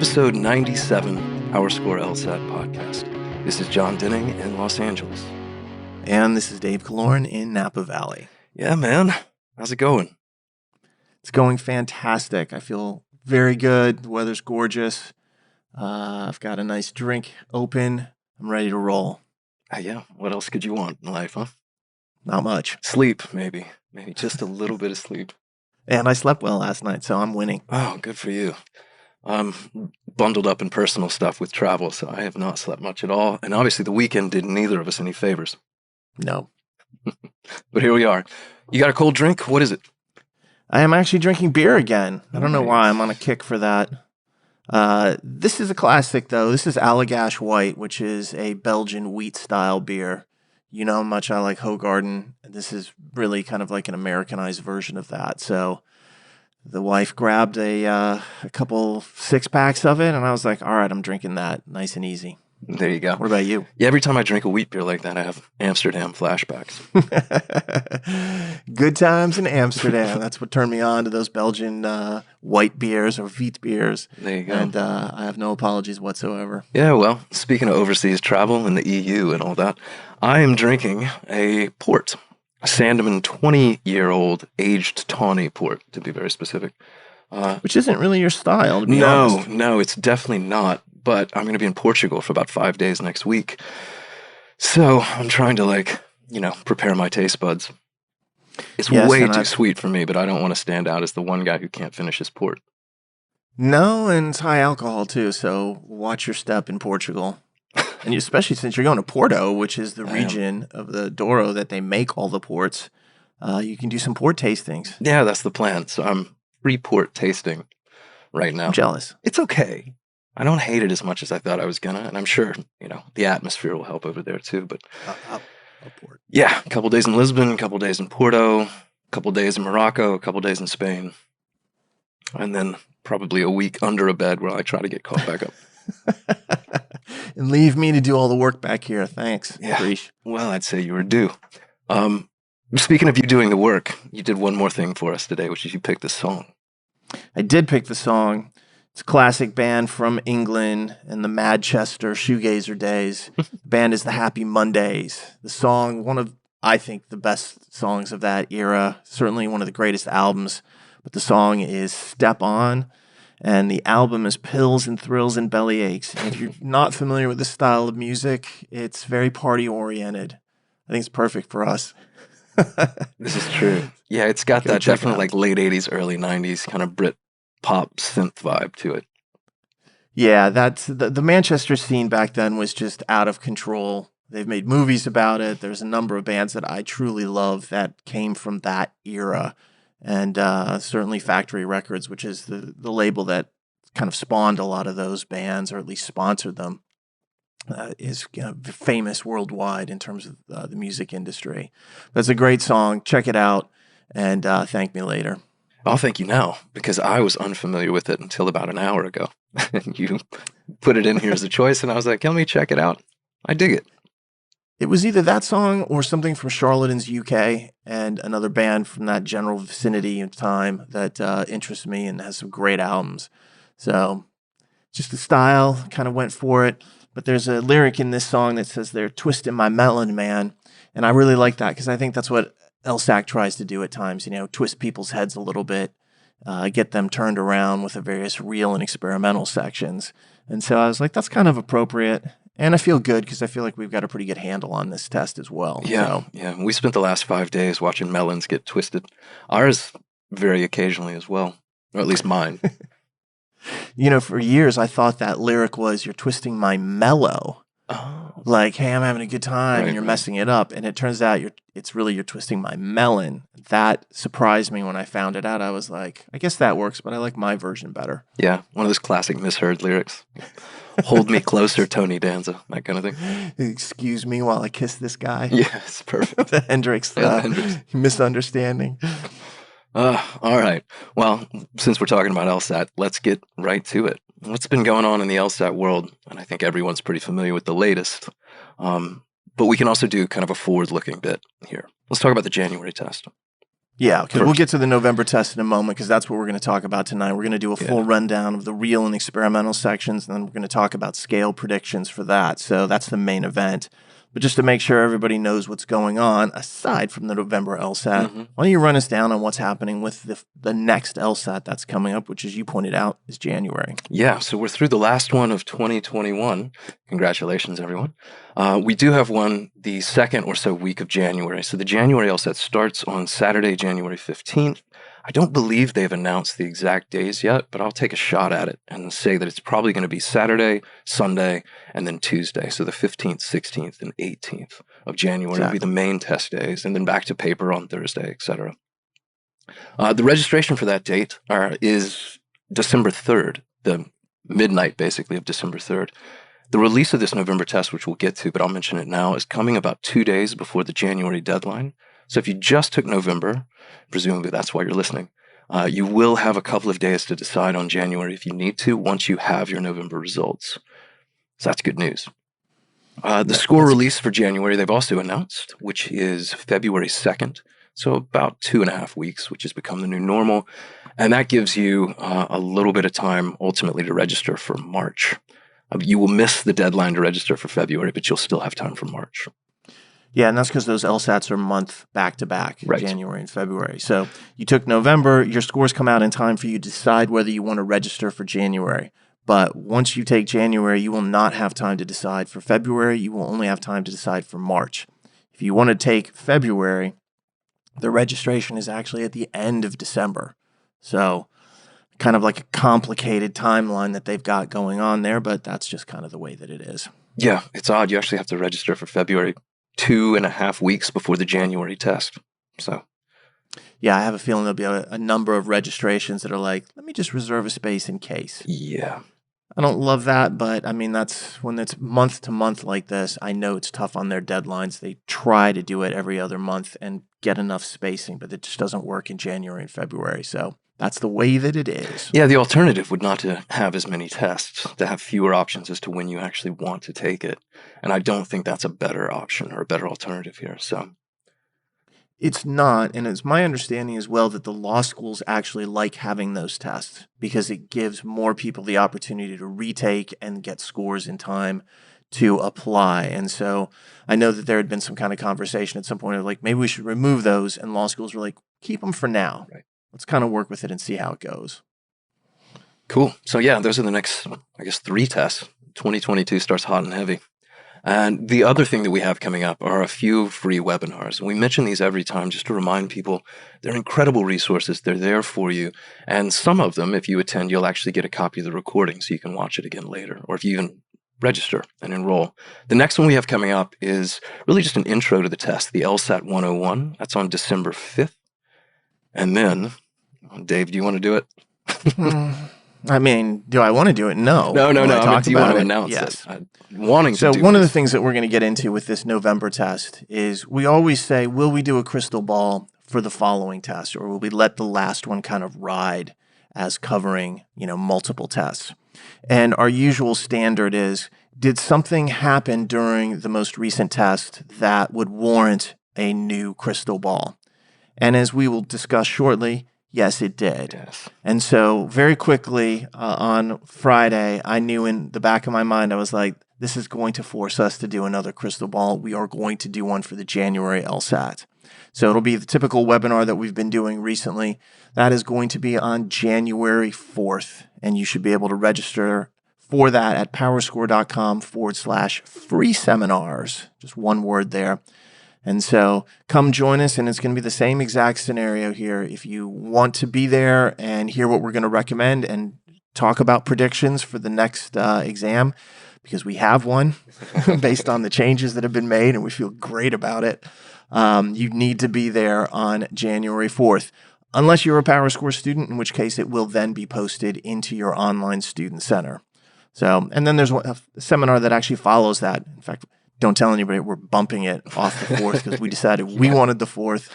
episode 97, Our Score LSAT podcast. This is Jon Dinning in Los Angeles. And this is Dave Kaloran in Napa Valley. Yeah, man. How's it going? It's going fantastic. I feel very good. The weather's gorgeous. I've got a nice drink open. I'm ready to roll. Yeah, what else could you want in life, huh? Not much. Sleep, maybe. Maybe just a little bit of sleep. And I slept well last night, so I'm winning. Oh, good for you. I'm bundled up in personal stuff with travel, so I have not slept much at all. And obviously the weekend did neither of us any favors. No. But here we are. You got a cold drink? What is it? I am actually drinking beer again. I don't know why. I'm on a kick for that. This is a classic, though. This is Allagash White, which is a Belgian wheat-style beer. You know how much I like Hoegaarden. This is really kind of like an Americanized version of that. So the wife grabbed a couple six-packs of it, and I was like, all right, I'm drinking that. Nice and easy. There you go. What about you? Yeah, every time I drink a wheat beer like that, I have Amsterdam flashbacks. Good times in Amsterdam. That's what turned me on to those Belgian white beers or wheat beers. There you go. And I have no apologies whatsoever. Yeah, well, speaking of overseas travel and the EU and all that, I am drinking a port, a Sandeman 20-year-old aged tawny port, to be very specific. Which isn't really your style, to be honest. No, it's definitely not. But I'm going to be in Portugal for about 5 days next week. So I'm trying to, prepare my taste buds. It's way too sweet for me, but I don't want to stand out as the one guy who can't finish his port. No, and it's high alcohol, too. So watch your step in Portugal. And especially since you're going to Porto, which is the region of the Douro that they make all the ports, you can do some port tastings. Yeah, that's the plan. So I'm free port tasting right now. I'm jealous. It's okay. I don't hate it as much as I thought I was gonna, and I'm sure, the atmosphere will help over there too, but Port. Yeah, a couple days in Lisbon, a couple days in Porto, a couple days in Morocco, a couple days in Spain, and then probably a week under a bed where I try to get caught back up. And leave me to do all the work back here. Thanks, Yeah. Grish. Well, I'd say you were due. Speaking of you doing the work, you did one more thing for us today, which is you picked a song. I did pick the song. It's a classic band from England in the Manchester shoegazer days. The band is the Happy Mondays. The song, one of, I think, the best songs of that era, certainly one of the greatest albums. But the song is Step On, and the album is Pills and Thrills and Belly Aches. And if you're not familiar with this style of music, it's very party-oriented. I think it's perfect for us. This is true. Yeah, it's got that definitely late 80s, early 90s kind of Brit pop synth vibe to it. Yeah, that's the Manchester scene back then was just out of control. They've made movies about it. There's a number of bands that I truly love that came from that era. And certainly Factory Records, which is the label that kind of spawned a lot of those bands, or at least sponsored them, is famous worldwide in terms of the music industry. That's a great song. Check it out and thank me later. I'll thank you now, because I was unfamiliar with it until about an hour ago. And you put it in here as a choice, and I was like, let me check it out. I dig it. It was either that song or something from Charlatans UK and another band from that general vicinity of time that interests me and has some great albums. So just the style, kind of went for it. But there's a lyric in this song that says they're twisting my melon, man. And I really like that because I think that's what LSAT tries to do at times, twist people's heads a little bit, get them turned around with the various real and experimental sections. And so I was like, that's kind of appropriate. And I feel good because I feel like we've got a pretty good handle on this test as well. Yeah, yeah. We spent the last 5 days watching melons get twisted. Ours very occasionally as well, or at least mine. For years I thought that lyric was, you're twisting my mellow. Oh. Like, hey, I'm having a good time, Right, and you're messing it up. And it turns out you're twisting my melon. That surprised me when I found it out. I was like, I guess that works, but I like my version better. Yeah, one of those classic misheard lyrics. Hold me closer, Tony Danza, that kind of thing. Excuse me while I kiss this guy. Yes, perfect. The Hendrix misunderstanding. All right. Well, since we're talking about LSAT, let's get right to it. What's been going on in the LSAT world? And I think everyone's pretty familiar with the latest. But we can also do kind of a forward-looking bit here. Let's talk about the January test. Yeah, because we'll get to the November test in a moment, because that's what we're going to talk about tonight. We're going to do a full rundown of the real and experimental sections, and then we're going to talk about scale predictions for that. So that's the main event. But just to make sure everybody knows what's going on, aside from the November LSAT, why don't you run us down on what's happening with the next LSAT that's coming up, which, as you pointed out, is January. Yeah, so we're through the last one of 2021. Congratulations, everyone. We do have one the second or so week of January. So the January LSAT starts on Saturday, January 15th. I don't believe they've announced the exact days yet, but I'll take a shot at it and say that it's probably going to be Saturday, Sunday, and then Tuesday. So the 15th, 16th, and 18th of January will be the main test days, and then back to paper on Thursday, etc. The registration for that date is December 3rd, the midnight, basically, of December 3rd. The release of this November test, which we'll get to, but I'll mention it now, is coming about 2 days before the January deadline. So if you just took November, presumably that's why you're listening, you will have a couple of days to decide on January if you need to, once you have your November results. So that's good news. The score release for January, they've also announced, which is February 2nd. So about 2.5 weeks, which has become the new normal. And that gives you a little bit of time ultimately to register for March. You will miss the deadline to register for February, but you'll still have time for March. Yeah, and that's because those LSATs are month back-to-back, January and February. So you took November, your scores come out in time for you to decide whether you want to register for January. But once you take January, you will not have time to decide for February. You will only have time to decide for March. If you want to take February, the registration is actually at the end of December. So kind of like a complicated timeline that they've got going on there, but that's just kind of the way that it is. Yeah, it's odd. You actually have to register for February 2.5 weeks before the January test. So, yeah, I have a feeling there'll be a number of registrations that are like, let me just reserve a space in case. Yeah. I don't love that, but I mean, that's when it's month to month like this. I know it's tough on their deadlines. They try to do it every other month and get enough spacing, but it just doesn't work in January and February. So that's the way that it is. Yeah, the alternative would not to have as many tests, to have fewer options as to when you actually want to take it. And I don't think that's a better option or a better alternative here. So it's not, and it's my understanding as well that the law schools actually like having those tests because it gives more people the opportunity to retake and get scores in time to apply. And so I know that there had been some kind of conversation at some point of like, maybe we should remove those, and law schools were like, keep them for now. Right. Let's kind of work with it and see how it goes. Cool. So yeah, those are the next, 3 tests. 2022 starts hot and heavy. And the other thing that we have coming up are a few free webinars. We mention these every time just to remind people they're incredible resources. They're there for you. And some of them, if you attend, you'll actually get a copy of the recording so you can watch it again later, or if you even register and enroll. The next one we have coming up is really just an intro to the test, the LSAT 101. That's on December 5th. And then, Dave, do you want to do it? I mean, do I want to do it? No. No. I mean, do you want to announce yes. it? One of the things that we're going to get into with this November test is we always say, will we do a crystal ball for the following test, or will we let the last one kind of ride as covering, multiple tests? And our usual standard is, did something happen during the most recent test that would warrant a new crystal ball? And as we will discuss shortly, yes, it did. Yes. And so very quickly on Friday, I knew in the back of my mind, I was like, this is going to force us to do another crystal ball. We are going to do one for the January LSAT. So it'll be the typical webinar that we've been doing recently. That is going to be on January 4th. And you should be able to register for that at powerscore.com/free seminars. Just one word there. And so come join us, and it's going to be the same exact scenario here. If you want to be there and hear what we're going to recommend and talk about predictions for the next exam, because we have one based on the changes that have been made, and we feel great about it, you need to be there on January 4th. Unless you're a PowerScore student, in which case it will then be posted into your online student center. So, and then there's a seminar that actually follows that. In fact, don't tell anybody, we're bumping it off the 4th because we decided we wanted the 4th.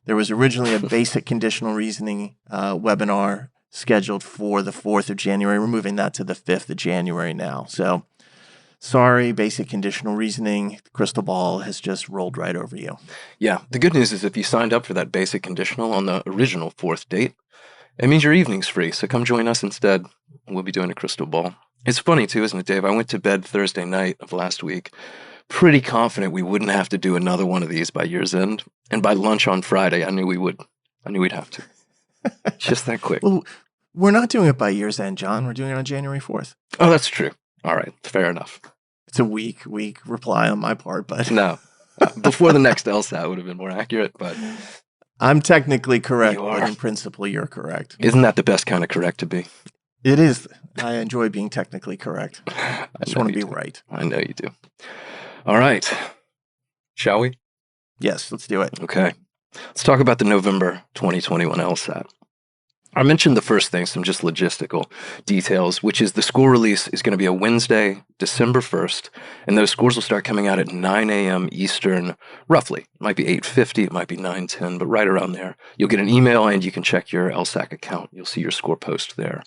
There was originally a basic conditional reasoning webinar scheduled for the 4th of January. We're moving that to the 5th of January now. So sorry, basic conditional reasoning, the crystal ball has just rolled right over you. Yeah, the good news is if you signed up for that basic conditional on the original 4th date, it means your evening's free, so come join us instead. We'll be doing a crystal ball. It's funny too, isn't it, Dave? I went to bed Thursday night of last week, pretty confident we wouldn't have to do another one of these by year's end, and by lunch on Friday, I knew we would. I knew we'd have to. Just that quick. Well, we're not doing it by year's end, Jon. We're doing it on January 4th. Oh, that's true. All right, fair enough. It's a weak reply on my part, but no. Before the next LSAT would have been more accurate, but I'm technically correct, but in principle, you're correct. Isn't that the best kind of correct to be? It is. I enjoy being technically correct. I just want to be right. I know you do. All right. Shall we? Yes, let's do it. Okay. Let's talk about the November 2021 LSAT. I mentioned the first thing, some just logistical details, which is the score release is going to be a Wednesday, December 1st, and those scores will start coming out at 9 a.m. Eastern, roughly. It might be 8:50, it might be 9:10, but right around there. You'll get an email and you can check your LSAC account. You'll see your score post there.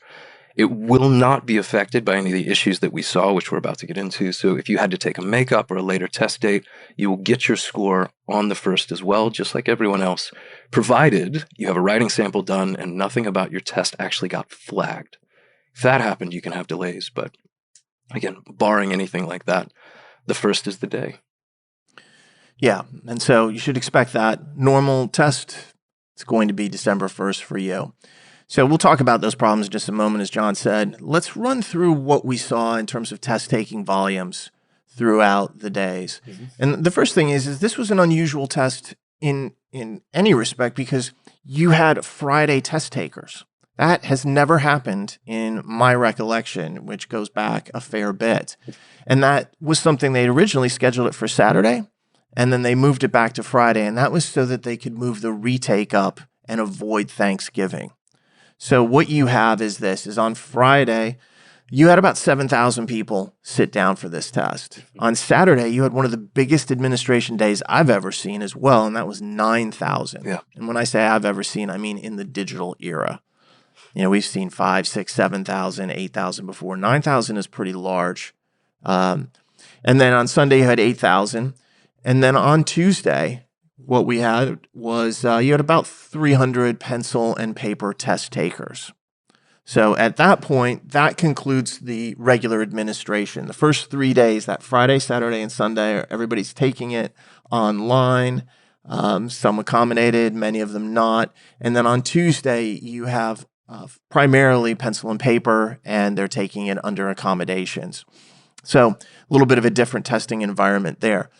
It will not be affected by any of the issues that we saw, which we're about to get into. So if you had to take a makeup or a later test date, you will get your score on the 1st as well, just like everyone else, provided you have a writing sample done and nothing about your test actually got flagged. If that happened, you can have delays. But again, barring anything like that, the 1st is the day. Yeah, and so you should expect that. Normal test, it's going to be December 1st for you. So we'll talk about those problems in just a moment, as Jon said. Let's run through what we saw in terms of test-taking volumes throughout the days. Mm-hmm. And the first thing is this was an unusual test in any respect because you had Friday test takers. That has never happened in my recollection, which goes back a fair bit. And that was something they originally scheduled it for Saturday, and then they moved it back to Friday, and that was so that they could move the retake up and avoid Thanksgiving. So what you have is on Friday, you had about 7,000 people sit down for this test. On Saturday, you had one of the biggest administration days I've ever seen as well, and that was 9,000. Yeah. And when I say I've ever seen, I mean in the digital era. You know, we've seen 5, 6, 7,000, 8,000 before. 9,000 is pretty large. And then on Sunday, you had 8,000. And then on Tuesday, what we had was you had about 300 pencil and paper test takers. So at that point, that concludes the regular administration. The first 3 days, that Friday, Saturday, and Sunday, everybody's taking it online. Some accommodated, many of them not. And then on Tuesday, you have primarily pencil and paper, and they're taking it under accommodations. So a little bit of a different testing environment there.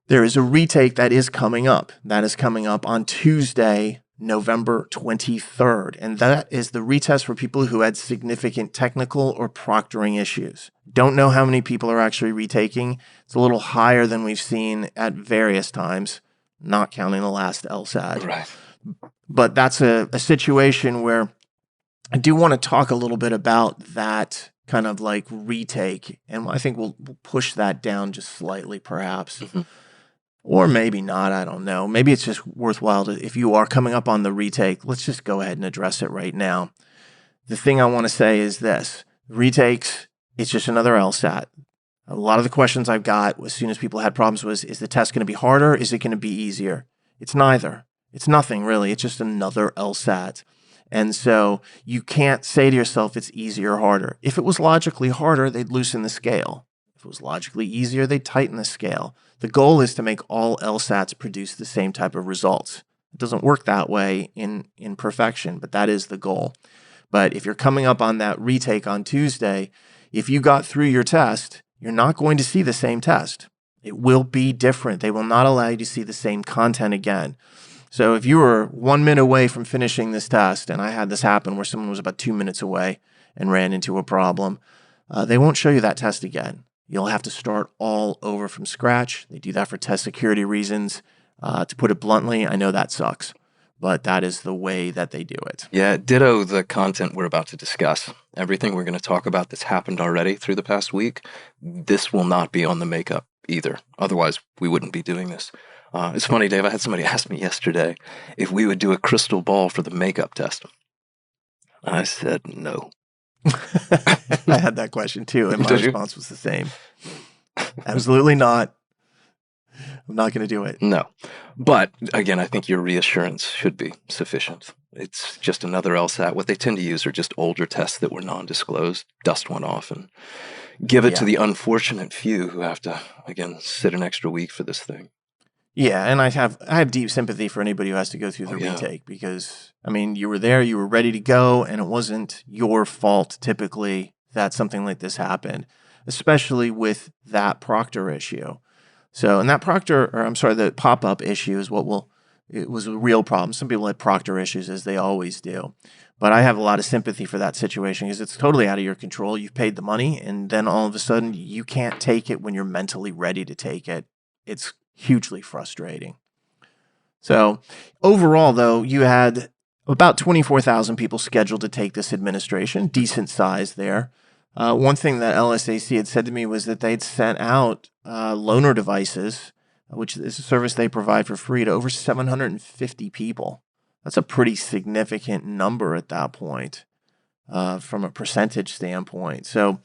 There is a retake that is coming up. That is coming up on Tuesday, November 23rd. And that is the retest for people who had significant technical or proctoring issues. Don't know how many people are actually retaking. It's a little higher than we've seen at various times, not counting the last LSAT. Right. But that's a situation where I do want to talk a little bit about that kind of like retake. And I think we'll push that down just slightly, perhaps. Mm-hmm. Or maybe not, I don't know. Maybe it's just worthwhile to, if you are coming up on the retake, let's just go ahead and address it right now. The thing I want to say is this. Retakes, it's just another LSAT. A lot of the questions I've got as soon as people had problems was, is the test going to be harder? Is it going to be easier? It's neither. It's nothing, really. It's just another LSAT. And so you can't say to yourself it's easier or harder. If it was logically harder, they'd loosen the scale. If it was logically easier, they'd tighten the scale. The goal is to make all LSATs produce the same type of results. It doesn't work that way in perfection, but that is the goal. But if you're coming up on that retake on Tuesday, if you got through your test, you're not going to see the same test. It will be different. They will not allow you to see the same content again. So if you were 1 minute away from finishing this test, and I had this happen where someone was about 2 minutes away and ran into a problem, they won't show you that test again. You'll have to start all over from scratch. They do that for test security reasons. To put it bluntly, I know that sucks, but that is the way that they do it. Yeah, ditto the content we're about to discuss. Everything we're going to talk about that's happened already through the past week, this will not be on the makeup either. Otherwise, we wouldn't be doing this. It's funny, Dave, I had somebody ask me yesterday if we would do a crystal ball for the makeup test. I said no. I had that question too, and my response was the same. Absolutely not. I'm not going to do it. No. But again, I think your reassurance should be sufficient. It's just another LSAT. What they tend to use are just older tests that were non-disclosed, dust one off, and give it to the unfortunate few who have to, again, sit an extra week for this thing. Yeah, and I have deep sympathy for anybody who has to go through the retake because, I mean, you were there, you were ready to go, and it wasn't your fault typically that something like this happened, especially with that proctor issue. So, and that the pop-up issue is it was a real problem. Some people had proctor issues, as they always do. But I have a lot of sympathy for that situation because it's totally out of your control. You've paid the money, and then all of a sudden, you can't take it when you're mentally ready to take it. It's hugely frustrating. So, overall, though, you had about 24,000 people scheduled to take this administration, decent size there. One thing that LSAC had said to me was that they'd sent out loaner devices, which is a service they provide for free, to over 750 people. That's a pretty significant number at that point from a percentage standpoint. So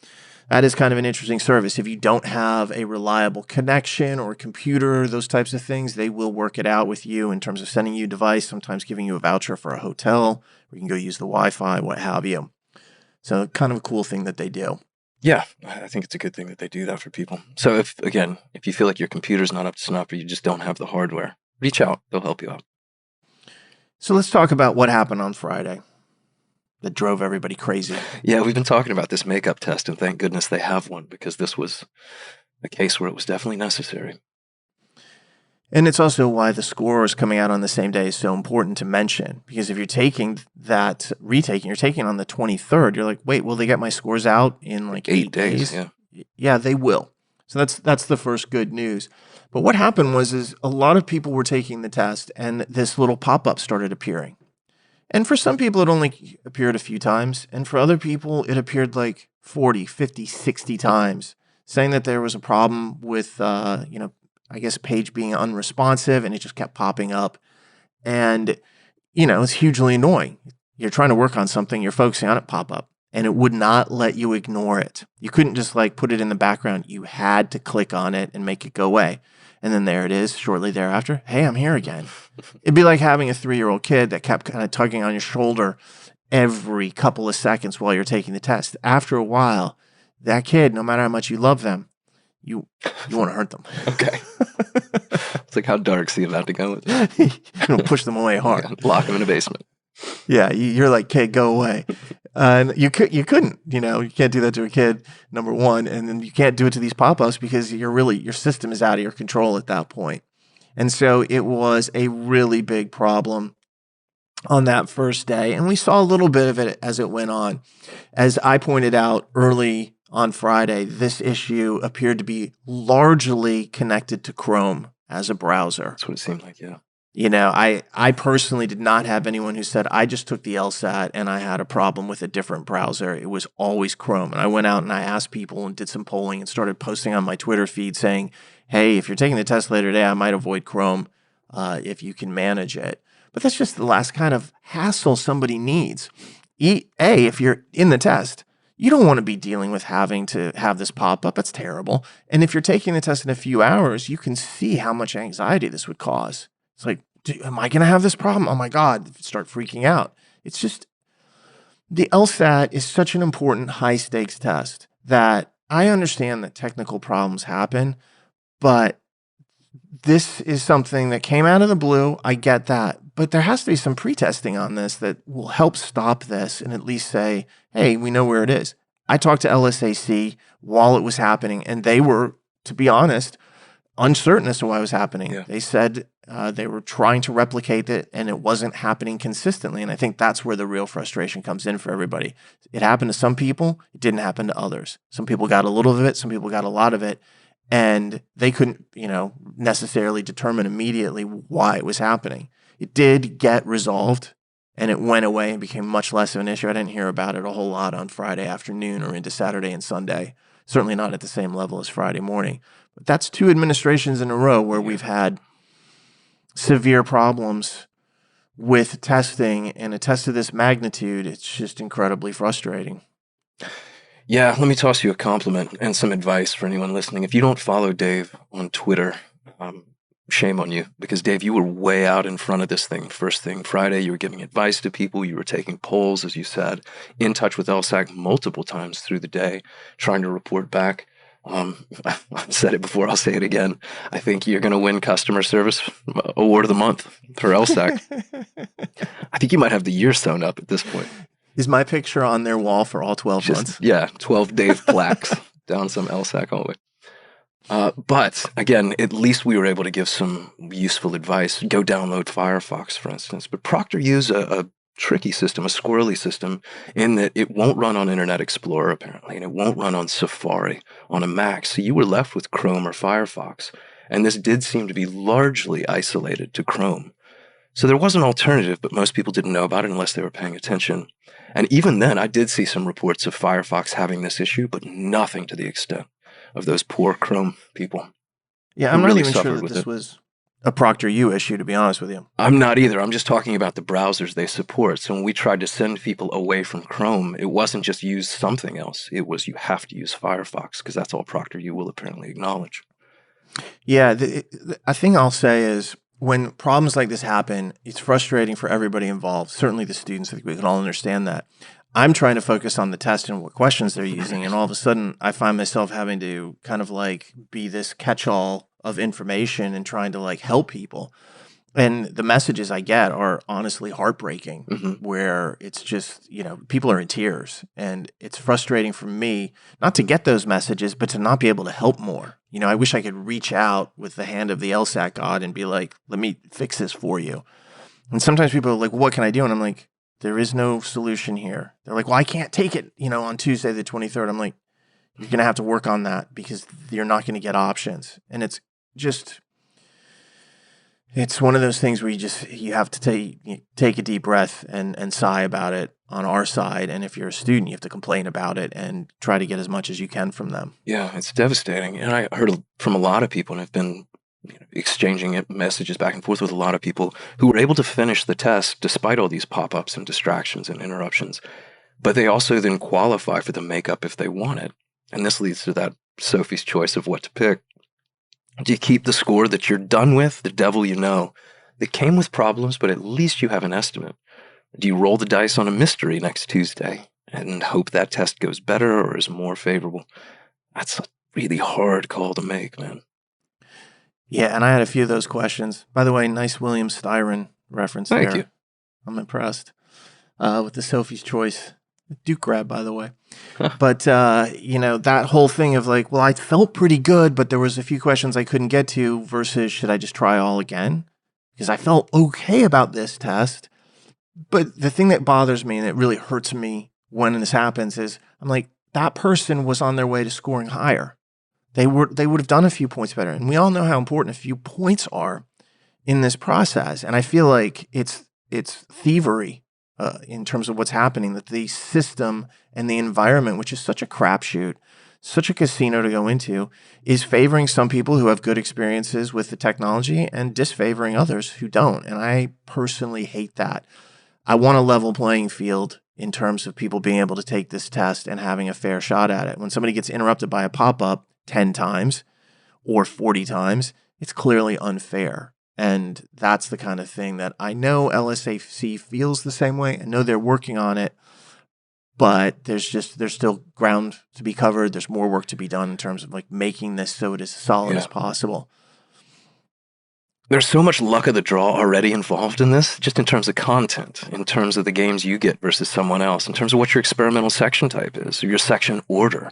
that is kind of an interesting service. If you don't have a reliable connection or a computer, those types of things, they will work it out with you in terms of sending you a device, sometimes giving you a voucher for a hotel, where you can go use the Wi-Fi, what have you. So kind of a cool thing that they do. Yeah, I think it's a good thing that they do that for people. So if you feel like your computer's not up to snuff or you just don't have the hardware, reach out. They'll help you out. So let's talk about what happened on Friday that drove everybody crazy. Yeah, we've been talking about this makeup test, and thank goodness they have one because this was a case where it was definitely necessary. And it's also why the scores coming out on the same day is so important to mention. Because if you're taking that retake and you're taking on the 23rd, you're like, wait, will they get my scores out in like 8 days? Yeah. Yeah, they will. So that's the first good news. But what happened is a lot of people were taking the test and this little pop-up started appearing. And for some people, it only appeared a few times. And for other people, it appeared like 40, 50, 60 times, saying that there was a problem with, I guess, page being unresponsive, and it just kept popping up. And, it's hugely annoying. You're trying to work on something, you're focusing on it, pop up, and it would not let you ignore it. You couldn't just put it in the background. You had to click on it and make it go away. And then there it is shortly thereafter. Hey, I'm here again. It'd be like having a 3-year-old kid that kept kind of tugging on your shoulder every couple of seconds while you're taking the test. After a while, that kid, no matter how much you love them, you want to hurt them. Okay. It's like, how dark's he about to go with it? You'll push them away hard. Yeah, lock them in a basement. Yeah, you're like, kid, go away. And you couldn't, you can't do that to a kid, number one. And then you can't do it to these pop-ups because your system is out of your control at that point. And so it was a really big problem on that first day. And we saw a little bit of it as it went on. As I pointed out early on Friday, this issue appeared to be largely connected to Chrome as a browser. That's what it seemed like, yeah. I personally did not have anyone who said, I just took the LSAT and I had a problem with a different browser. It was always Chrome. And I went out and I asked people and did some polling and started posting on my Twitter feed saying, hey, if you're taking the test later today, I might avoid Chrome if you can manage it. But that's just the last kind of hassle somebody needs. If you're in the test, you don't want to be dealing with having to have this pop up. That's terrible. And if you're taking the test in a few hours, you can see how much anxiety this would cause. It's like, am I going to have this problem? Oh my God, start freaking out. It's just, the LSAT is such an important high stakes test that I understand that technical problems happen, but this is something that came out of the blue. I get that. But there has to be some pre-testing on this that will help stop this and at least say, hey, we know where it is. I talked to LSAC while it was happening, and they were, to be honest, uncertain as to why it was happening. Yeah. They said they were trying to replicate it, and it wasn't happening consistently. And I think that's where the real frustration comes in for everybody. It happened to some people. It didn't happen to others. Some people got a little of it. Some people got a lot of it. And they couldn't, necessarily determine immediately why it was happening. It did get resolved, and it went away and became much less of an issue. I didn't hear about it a whole lot on Friday afternoon or into Saturday and Sunday. Certainly not at the same level as Friday morning. But that's 2 administrations in a row where we've had severe problems with testing, and a test of this magnitude, it's just incredibly frustrating. Yeah, let me toss you a compliment and some advice for anyone listening. If you don't follow Dave on Twitter, um, shame on you, because Dave, you were way out in front of this thing. First thing Friday, you were giving advice to people, you were taking polls, as you said, in touch with LSAC multiple times through the day, trying to report back. I've said it before, I'll say it again. I think you're going to win Customer Service Award of the Month for LSAC. I think you might have the year sewn up at this point. Is my picture on their wall for all 12 months? Yeah, 12 Dave plaques down some LSAC hallway. But again, at least we were able to give some useful advice. Go download Firefox, for instance. But Proctor used a tricky system, a squirrely system, in that it won't run on Internet Explorer, apparently, and it won't run on Safari on a Mac. So you were left with Chrome or Firefox. And this did seem to be largely isolated to Chrome. So there was an alternative, but most people didn't know about it unless they were paying attention. And even then, I did see some reports of Firefox having this issue, but nothing to the extent of those poor Chrome people. Yeah, I'm not even sure that this was a ProctorU issue, to be honest with you. I'm not either. I'm just talking about the browsers they support. So when we tried to send people away from Chrome, it wasn't just use something else. It was you have to use Firefox, because that's all ProctorU will apparently acknowledge. Yeah, a thing I'll say is, when problems like this happen, it's frustrating for everybody involved. Certainly the students, I think we can all understand that. I'm trying to focus on the test and what questions they're using, and all of a sudden I find myself having to kind of like be this catch-all of information and trying to like help people. And the messages I get are honestly heartbreaking, where it's just, people are in tears, and it's frustrating for me not to get those messages, but to not be able to help more. I wish I could reach out with the hand of the LSAT God and be like, let me fix this for you. And sometimes people are like, what can I do? And I'm like, there is no solution here. They're like, well, I can't take it, on Tuesday the 23rd. I'm like, you're going to have to work on that, because you're not going to get options. And it's just... it's one of those things where you have to take a deep breath and sigh about it on our side. And if you're a student, you have to complain about it and try to get as much as you can from them. Yeah, it's devastating. And I heard from a lot of people, and have been exchanging messages back and forth with a lot of people who were able to finish the test despite all these pop-ups and distractions and interruptions. But they also then qualify for the makeup if they want it. And this leads to that Sophie's choice of what to pick. Do you keep the score that you're done with, the devil you know, that came with problems, but at least you have an estimate? Do you roll the dice on a mystery next Tuesday and hope that test goes better or is more favorable? That's a really hard call to make, man. Yeah, and I had a few of those questions. By the way, nice William Styron reference there. Thank you. I'm impressed with the Sophie's Choice. Duke grab, by the way. But, that whole thing of like, well, I felt pretty good, but there was a few questions I couldn't get to, versus should I just try all again? Because I felt okay about this test. But the thing that bothers me and it really hurts me when this happens is I'm like, that person was on their way to scoring higher. They would have done a few points better. And we all know how important a few points are in this process. And I feel like it's thievery. In terms of what's happening, that the system and the environment, which is such a crapshoot, such a casino to go into, is favoring some people who have good experiences with the technology and disfavoring others who don't. And I personally hate that. I want a level playing field in terms of people being able to take this test and having a fair shot at it. When somebody gets interrupted by a pop-up 10 times or 40 times, it's clearly unfair. And that's the kind of thing that I know LSAC feels the same way. I know they're working on it, but there's still ground to be covered. There's more work to be done in terms of like making this so it is as solid as possible. There's so much luck of the draw already involved in this, just in terms of content, in terms of the games you get versus someone else, in terms of what your experimental section type is, or your section order.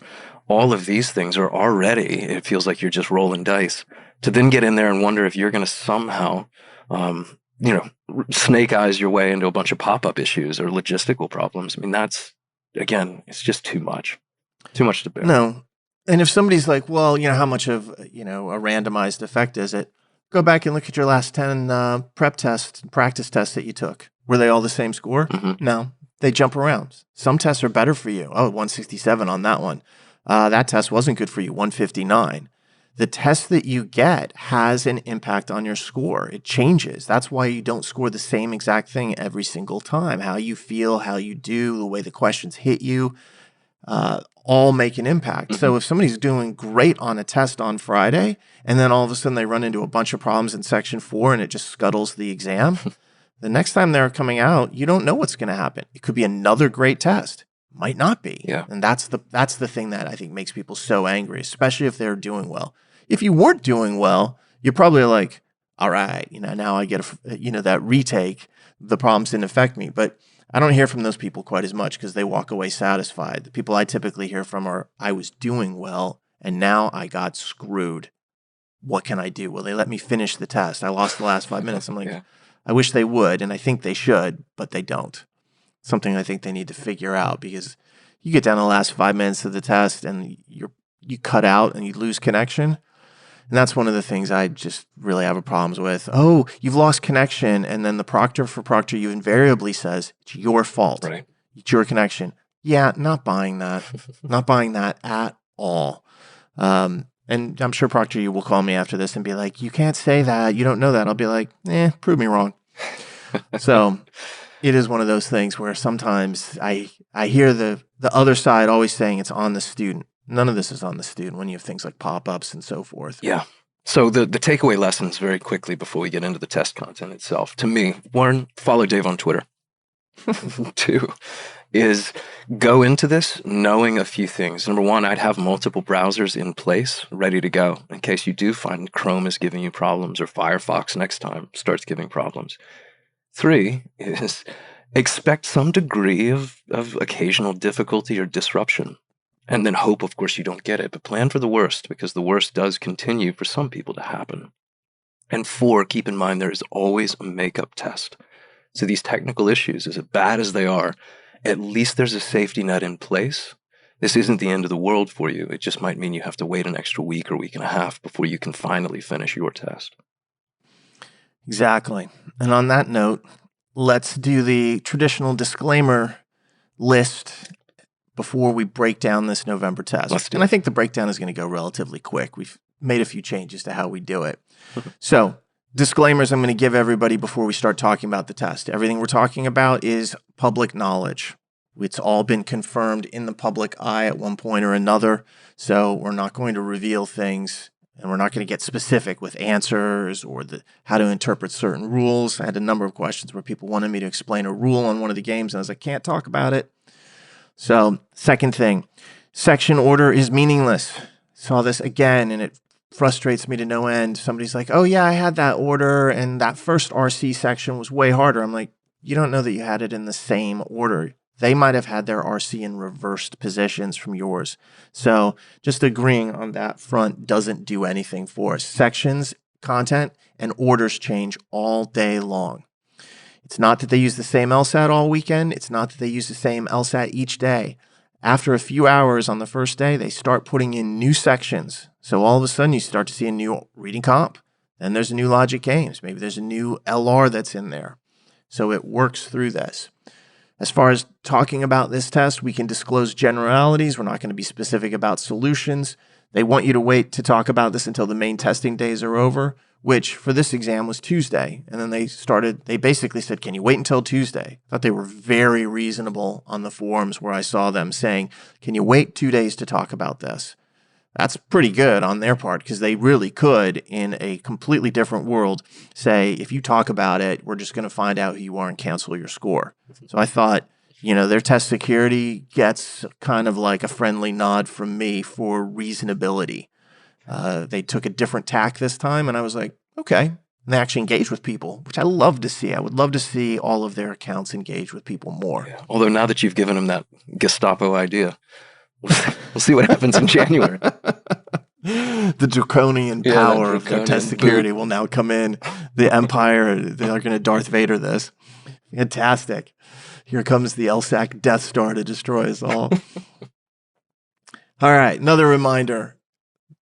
All of these things are already, it feels like you're just rolling dice. To then get in there and wonder if you're going to somehow, snake eyes your way into a bunch of pop-up issues or logistical problems. I mean, that's, again, it's just too much. Too much to bear. No. And if somebody's like, well, how much of, a randomized effect is it? Go back and look at your last 10 prep tests, practice tests that you took. Were they all the same score? Mm-hmm. No. They jump around. Some tests are better for you. Oh, 167 on that one. That test wasn't good for you, 159. The test that you get has an impact on your score. It changes. That's why you don't score the same exact thing every single time. How you feel, how you do, the way the questions hit you, all make an impact. So if somebody's doing great on a test on Friday, and then all of a sudden they run into a bunch of problems in section 4 and it just scuttles the exam, the next time they're coming out, you don't know what's going to happen. It could be another great test. Might not be. Yeah. And that's the thing that I think makes people so angry, especially if they're doing well. If you weren't doing well, you're probably like, all right, now I get that retake. The problems didn't affect me. But I don't hear from those people quite as much because they walk away satisfied. The people I typically hear from are, I was doing well and now I got screwed. What can I do? Will they let me finish the test? I lost the last 5 minutes. I'm like, yeah. I wish they would, and I think they should, but they don't. Something I think they need to figure out, because you get down to the last 5 minutes of the test and you cut out and you lose connection. And that's one of the things I just really have problems with. Oh, you've lost connection. And then the proctor you invariably says, it's your fault. Right. It's your connection. Yeah, not buying that. Not buying that at all. And I'm sure proctor you will call me after this and be like, you can't say that. You don't know that. I'll be like, prove me wrong. So it is one of those things where sometimes I hear the other side always saying it's on the student. None of this is on the student when you have things like pop-ups and so forth. Yeah. So the takeaway lessons very quickly before we get into the test content itself. To me, 1, follow Dave on Twitter. 2 is go into this knowing a few things. Number 1, I'd have multiple browsers in place ready to go in case you do find Chrome is giving you problems or Firefox next time starts giving problems. 3 is expect some degree of occasional difficulty or disruption. And then hope, of course, you don't get it, but plan for the worst, because the worst does continue for some people to happen. And 4, keep in mind there is always a makeup test. So these technical issues, as bad as they are, at least there's a safety net in place. This isn't the end of the world for you. It just might mean you have to wait an extra week or week and a half before you can finally finish your test. Exactly. And on that note, let's do the traditional disclaimer list before we break down this November test. And I think the breakdown is going to go relatively quick. We've made a few changes to how we do it. So, disclaimers I'm going to give everybody before we start talking about the test. Everything we're talking about is public knowledge. It's all been confirmed in the public eye at one point or another. So we're not going to reveal things, and we're not going to get specific with answers or how to interpret certain rules. I had a number of questions where people wanted me to explain a rule on one of the games, and I was like, can't talk about it. So, second thing, section order is meaningless. Saw this again, and it frustrates me to no end. Somebody's like, oh yeah, I had that order, and that first RC section was way harder. I'm like, you don't know that you had it in the same order. They might have had their RC in reversed positions from yours. So just agreeing on that front doesn't do anything for us. Sections, content, and orders change all day long. It's not that they use the same LSAT all weekend. It's not that they use the same LSAT each day. After a few hours on the first day, they start putting in new sections. So all of a sudden, you start to see a new reading comp. Then there's a new logic games. Maybe there's a new LR that's in there. So it works through this. As far as talking about this test, we can disclose generalities. We're not going to be specific about solutions. They want you to wait to talk about this until the main testing days are over, which for this exam was Tuesday. And then they basically said, can you wait until Tuesday? I thought they were very reasonable on the forums where I saw them saying, can you wait 2 days to talk about this? That's pretty good on their part, because they really could, in a completely different world, say, if you talk about it, we're just going to find out who you are and cancel your score. So I thought, their test security gets kind of like a friendly nod from me for reasonability. They took a different tack this time, and I was like, okay. And they actually engaged with people, which I love to see. I would love to see all of their accounts engage with people more. Yeah. Although now that you've given them that Gestapo idea, we'll see what happens in January. The draconian power of their test security will now come in. The Empire, they are going to Darth Vader this. Fantastic. Here comes the LSAC Death Star to destroy us all. All right, another reminder.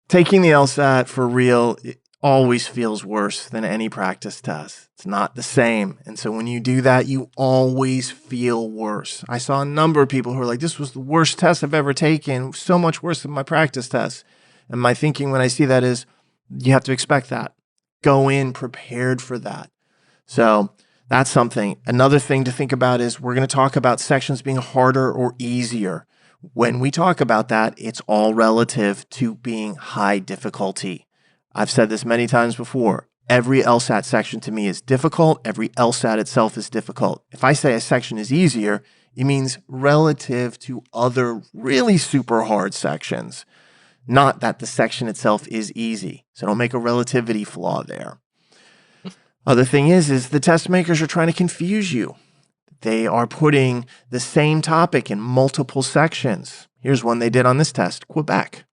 Taking the LSAT for real, it always feels worse than any practice test. It's not the same. And so when you do that, you always feel worse. I saw a number of people who were like, this was the worst test I've ever taken, so much worse than my practice test. And my thinking when I see that is, you have to expect that. Go in prepared for that. So That's something. Another thing to think about is we're going to talk about sections being harder or easier. When we talk about that, it's all relative to being high difficulty. I've said this many times before. Every LSAT section to me is difficult. Every LSAT itself is difficult. If I say a section is easier, it means relative to other really super hard sections, not that the section itself is easy. So don't make a relativity flaw there. Other thing is the test makers are trying to confuse you. They are putting the same topic in multiple sections. Here's one they did on this test, Quebec,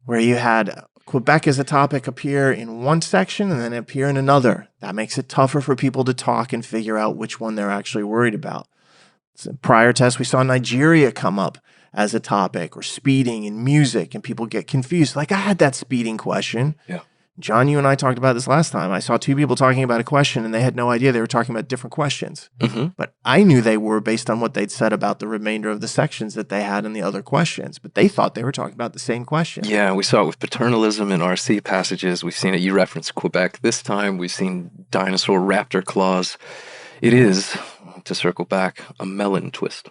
where you had Quebec as a topic appear in one section and then appear in another. That makes it tougher for people to talk and figure out which one they're actually worried about. So prior tests, we saw Nigeria come up as a topic, or speeding and music, and people get confused. Like, I had that speeding question. Yeah. John, you and I talked about this last time. I saw two people talking about a question, and they had no idea they were talking about different questions. Mm-hmm. But I knew they were based on what they'd said about the remainder of the sections that they had in the other questions. But they thought they were talking about the same question. Yeah, we saw it with paternalism in RC passages. We've seen it. You referenced Quebec this time. We've seen dinosaur raptor claws. It is, to circle back, a melon twist.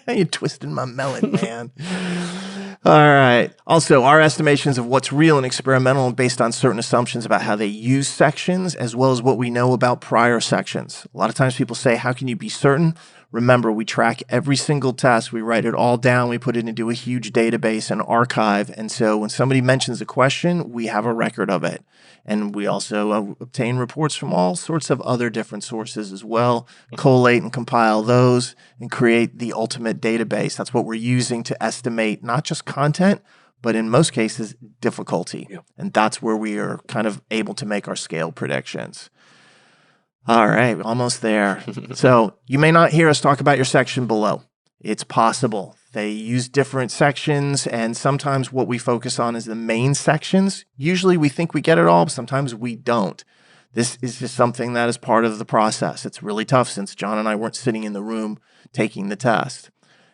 You're twisting my melon, man. All right. Also, our estimations of what's real and experimental are based on certain assumptions about how they use sections, as well as what we know about prior sections. A lot of times people say, how can you be certain? Remember, we track every single test. We write it all down. We put it into a huge database and archive. And so when somebody mentions a question, we have a record of it. And we also obtain reports from all sorts of other different sources as well, collate and compile those, and create the ultimate database. That's what we're using to estimate not just content, but in most cases, difficulty. Yeah. And that's where we are kind of able to make our scale predictions. All right, almost there. So you may not hear us talk about your section below. It's possible. They use different sections, and sometimes what we focus on is the main sections. Usually we think we get it all, but sometimes we don't. This is just something that is part of the process. It's really tough since John and I weren't sitting in the room taking the test.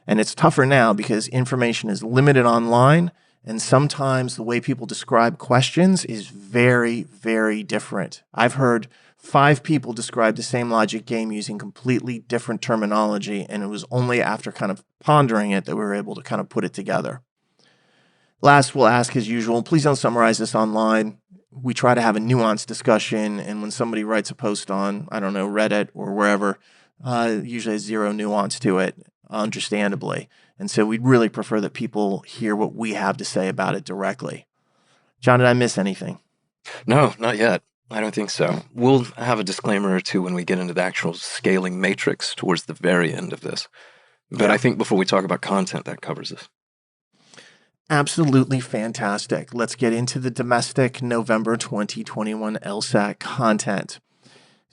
And it's tougher now because information is limited online, and sometimes the way people describe questions is very, very different. I've heard 5 people describe the same logic game using completely different terminology, and it was only after kind of pondering it that we were able to kind of put it together. Last, we'll ask as usual, please don't summarize this online. We try to have a nuanced discussion, and when somebody writes a post on, I don't know, Reddit or wherever, usually has zero nuance to it, understandably. And so we'd really prefer that people hear what we have to say about it directly. John, did I miss anything? No, not yet. I don't think so. We'll have a disclaimer or two when we get into the actual scaling matrix towards the very end of this. But yeah. I think before we talk about content, that covers this. Absolutely fantastic. Let's get into the domestic November 2021 LSAT content.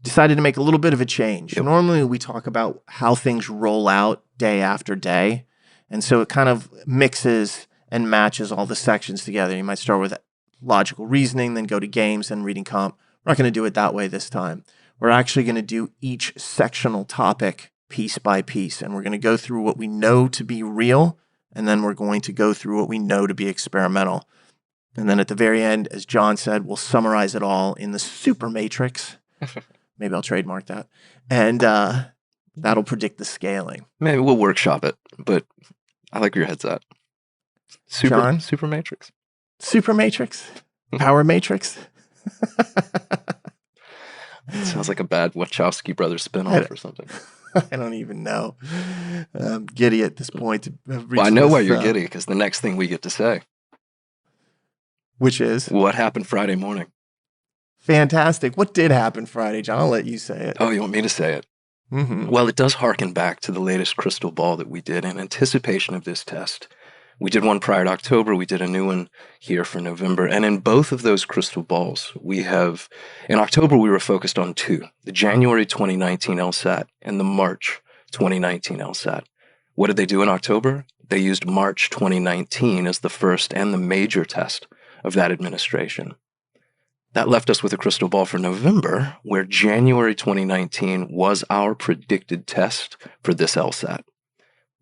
Decided to make a little bit of a change. Yep. Normally we talk about how things roll out day after day. And so it kind of mixes and matches all the sections together. You might start with logical reasoning, then go to games, then reading comp. We're not going to do it that way this time. We're actually going to do each sectional topic piece by piece, and we're going to go through what we know to be real, and then we're going to go through what we know to be experimental. And then at the very end, as John said, we'll summarize it all in the super matrix. Maybe I'll trademark that. And that'll predict the scaling. Maybe we'll workshop it, but I like where your head's at. John? Super matrix. Super matrix? Power matrix? It sounds like a bad Wachowski brothers spinoff or something. I don't even know. I'm giddy at this point. Well, I know why you're giddy, because the next thing we get to say. Which is? What happened Friday morning? Fantastic. What did happen Friday, John? I'll let you say it. Oh, you want me to say it? Mm-hmm. Well, it does harken back to the latest crystal ball that we did in anticipation of this test. We did one prior to October. We did a new one here for November. And in both of those crystal balls, we have, in October, we were focused on 2, the January 2019 LSAT and the March 2019 LSAT. What did they do in October? They used March 2019 as the first and the major test of that administration. That left us with a crystal ball for November, where January 2019 was our predicted test for this LSAT.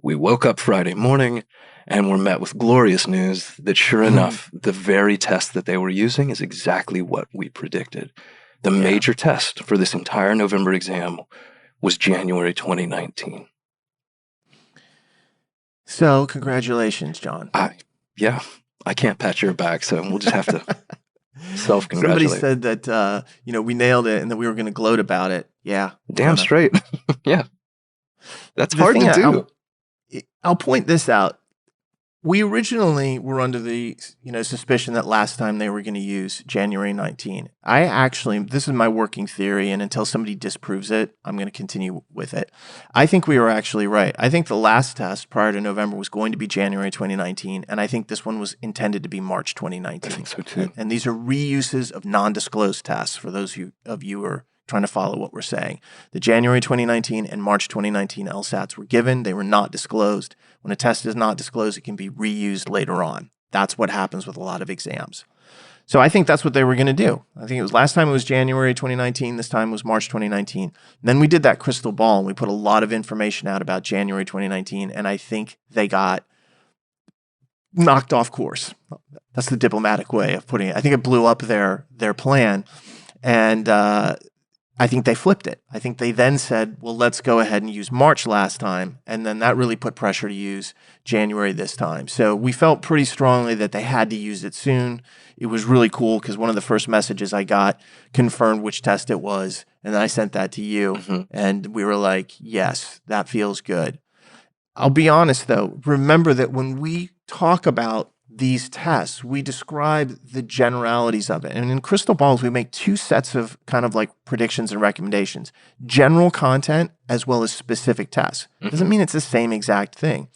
We woke up Friday morning and were met with glorious news that sure enough, the very test that they were using is exactly what we predicted. The major test for this entire November exam was January 2019. So, congratulations, Jon. I can't pat your back, so we'll just have to self-congratulate. Somebody said that, we nailed it and that we were going to gloat about it. Yeah. Damn straight. Yeah. That's hard to do. I'll point this out. We originally were under the suspicion that last time they were going to use January 19. This is my working theory, and until somebody disproves it, I'm going to continue with it. I think we were actually right. I think the last test prior to November was going to be January 2019, and I think this one was intended to be March 2019. I think so too. And these are reuses of non-disclosed tests for those of you who are trying to follow what we're saying. The January 2019 and March 2019 LSATs were given. They were not disclosed. When a test is not disclosed, it can be reused later on. That's what happens with a lot of exams. So I think that's what they were going to do. I think last time it was January 2019. This time was March 2019. And then we did that crystal ball, and we put a lot of information out about January 2019, and I think they got knocked off course. That's the diplomatic way of putting it. I think it blew up their plan, and I think they flipped it. I think they then said, well, let's go ahead and use March last time. And then that really put pressure to use January this time. So we felt pretty strongly that they had to use it soon. It was really cool because one of the first messages I got confirmed which test it was. And then I sent that to you. Mm-hmm. And we were like, yes, that feels good. I'll be honest, though. Remember that when we talk about these tests, we describe the generalities of it. And in crystal balls, we make two sets of kind of like predictions and recommendations, general content as well as specific tests. Doesn't mean it's the same exact thing.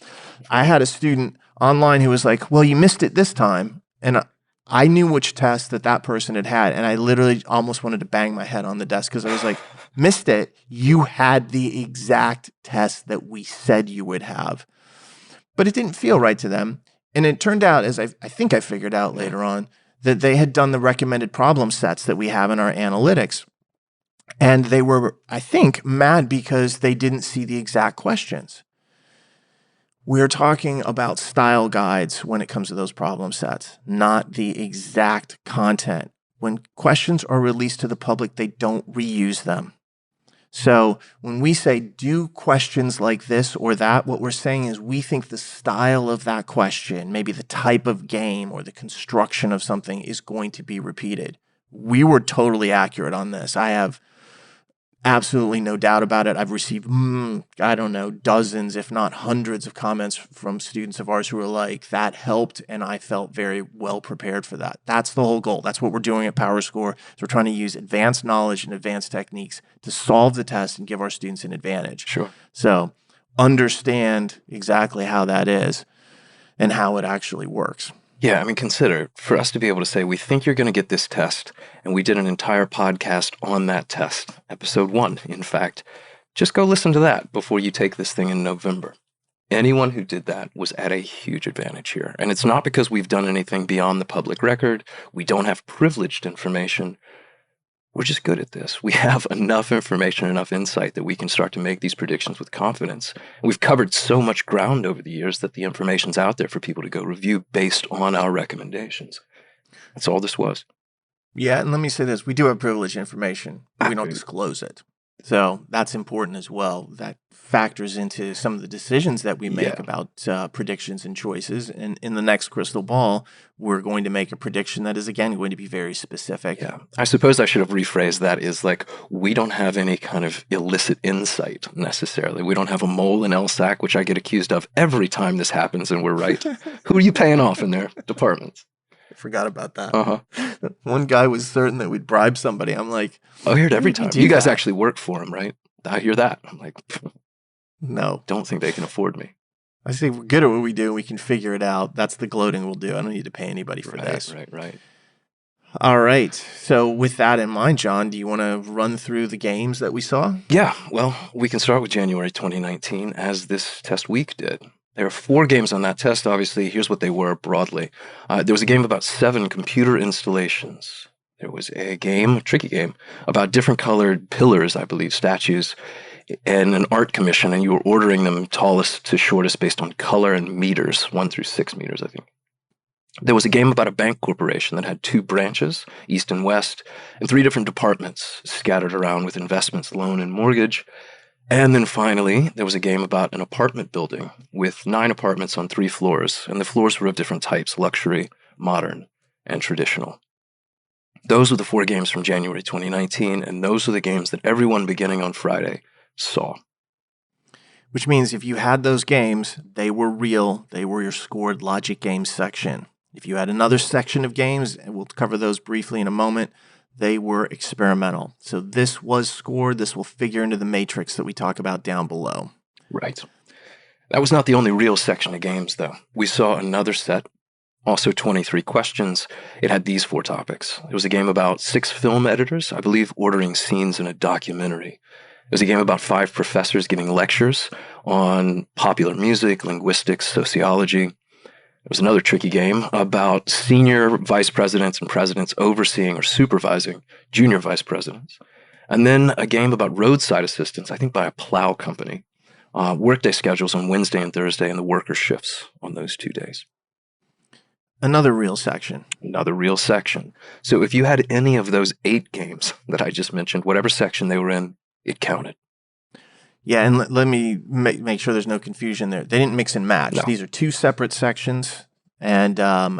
I had a student online who was like, well, you missed it this time. And I knew which test that person had had. And I literally almost wanted to bang my head on the desk because I was like, missed it. You had the exact test that we said you would have. But it didn't feel right to them. And it turned out, as I think I figured out later on, that they had done the recommended problem sets that we have in our analytics. And they were, I think, mad because they didn't see the exact questions. We're talking about style guides when it comes to those problem sets, not the exact content. When questions are released to the public, they don't reuse them. So when we say do questions like this or that, what we're saying is we think the style of that question, maybe the type of game or the construction of something is going to be repeated. We were totally accurate on this. I have absolutely no doubt about it. I've received, dozens, if not hundreds of comments from students of ours who were like, that helped, and I felt very well prepared for that. That's the whole goal. That's what we're doing at PowerScore. So we're trying to use advanced knowledge and advanced techniques to solve the test and give our students an advantage. Sure. So understand exactly how that is and how it actually works. Yeah, I mean, consider, for us to be able to say, we think you're going to get this test, and we did an entire podcast on that test, episode 1, in fact. Just go listen to that before you take this thing in November. Anyone who did that was at a huge advantage here. And it's not because we've done anything beyond the public record. We don't have privileged information. We're just good at this. We have enough information, enough insight that we can start to make these predictions with confidence. And we've covered so much ground over the years that the information's out there for people to go review based on our recommendations. That's all this was. Yeah, and let me say this. We do have privileged information, but we don't disclose it. So that's important as well. That factors into some of the decisions that we make about predictions and choices. And in the next crystal ball, we're going to make a prediction that is, again, going to be very specific. Yeah. I suppose I should have rephrased that is like, we don't have any kind of illicit insight necessarily. We don't have a mole in LSAC, which I get accused of every time this happens and we're right. Who are you paying off in their departments? I forgot about that. One guy was certain that we'd bribe somebody. I'm like, I hear it every time. You guys actually work for him, right? I hear that. I'm like, no. Don't think they can afford me. I say we're good at what we do. We can figure it out. That's the gloating we'll do. I don't need to pay anybody for this. Right. All right. So with that in mind, Jon, do you want to run through the games that we saw? Yeah. Well, we can start with January 2019 as this test week did. There are 4 games on that test, obviously. Here's what they were broadly. There was a game about 7 computer installations. There was a tricky game, about different colored pillars, I believe, statues, and an art commission, and you were ordering them tallest to shortest based on color and meters, 1 through 6 meters, I think. There was a game about a bank corporation that had 2 branches, east and west, and 3 different departments scattered around with investments, loan, and mortgage. And then finally, there was a game about an apartment building with 9 apartments on 3 floors, and the floors were of different types: luxury, modern, and traditional. Those were the 4 games from January 2019, and those are the games that everyone beginning on Friday saw. Which means if you had those games, they were real. They were your scored logic games section. If you had another section of games, and we'll cover those briefly in a moment, they were experimental. So this was scored. This will figure into the matrix that we talk about down below. Right. That was not the only real section of games, though. We saw another set, also 23 questions. It had these 4 topics. It was a game about 6 film editors, I believe, ordering scenes in a documentary. It was a game about 5 professors giving lectures on popular music, linguistics, sociology. It was another tricky game about senior vice presidents and presidents overseeing or supervising junior vice presidents. And then a game about roadside assistance, I think by a plow company. Workday schedules on Wednesday and Thursday and the worker shifts on those 2 days. Another real section. Another real section. So if you had any of those 8 games that I just mentioned, whatever section they were in, it counted. Yeah, and let me make sure there's no confusion there. They didn't mix and match. No. These are 2 separate sections, and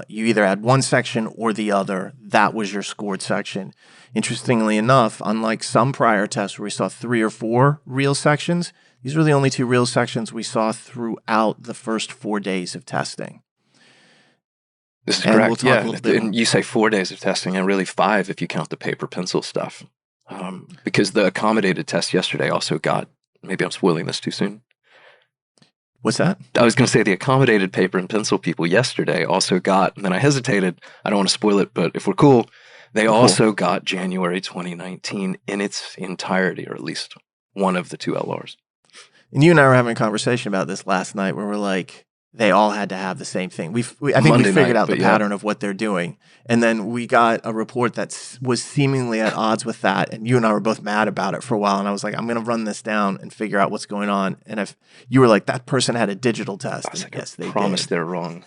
you either had one section or the other. That was your scored section. Interestingly enough, unlike some prior tests where we saw 3 or 4 real sections, these were the only 2 real sections we saw throughout the first 4 days of testing. This is correct. And you say 4 days of testing, and really 5 if you count the paper pencil stuff. Because the accommodated test yesterday also got, maybe I'm spoiling this too soon. What's that? I was going to say the accommodated paper and pencil people yesterday also got, and then I hesitated. I don't want to spoil it, but if we're cool, they also got January 2019 in its entirety, or at least one of the 2 LRs. And you and I were having a conversation about this last night where we're like, they all had to have the same thing. I think we figured out the pattern of what they're doing. And then we got a report that was seemingly at odds with that. And you and I were both mad about it for a while. And I was like, I'm going to run this down and figure out what's going on. And if you were like, that person had a digital test. I was like, yes, I promise they're wrong.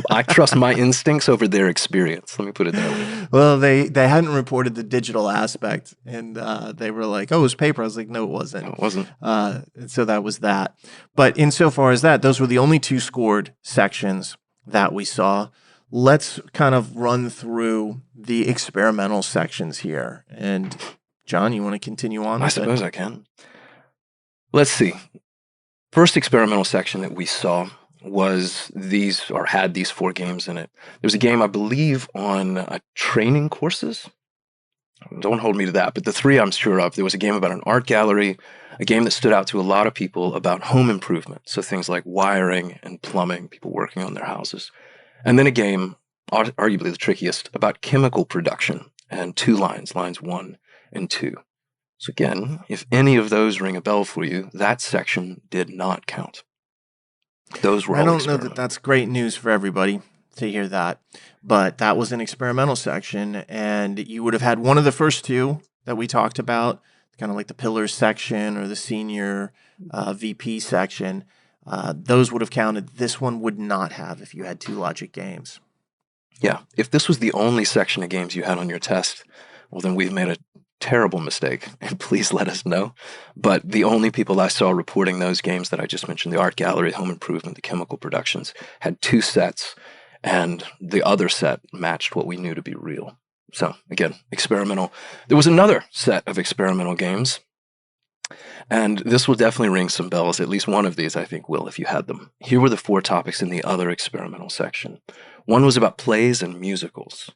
I trust my instincts over their experience. Let me put it that way. Well, they hadn't reported the digital aspect, and they were like, "Oh, it was paper." I was like, "No, it wasn't." No, it wasn't. So that was that. But insofar as that, those were the only 2 scored sections that we saw. Let's kind of run through the experimental sections here. And Jon, you want to continue on? I suppose I can. Let's see. First experimental section that we saw was had these 4 games in it. There was a game, I believe, on training courses. Don't hold me to that, but the 3 I'm sure of. There was a game about an art gallery, a game that stood out to a lot of people about home improvement, so things like wiring and plumbing, people working on their houses. And then a game, arguably the trickiest, about chemical production, and 2 lines 1 and 2. So again, if any of those ring a bell for you, that section did not count. Those were all experimental. I don't know that that's great news for everybody to hear that, but that was an experimental section, and you would have had one of the first 2 that we talked about, kind of like the pillars section or the senior VP section. Those would have counted. This one would not have if you had 2 logic games. Yeah, if this was the only section of games you had on your test, well, then we've made a terrible mistake, and please let us know. But the only people I saw reporting those games that I just mentioned, the art gallery, home improvement, the chemical productions, had 2 sets, and the other set matched what we knew to be real. So again, experimental. There was another set of experimental games, and this will definitely ring some bells. At least one of these I think will, if you had them. Here were the 4 topics in the other experimental section. One was about plays and musicals.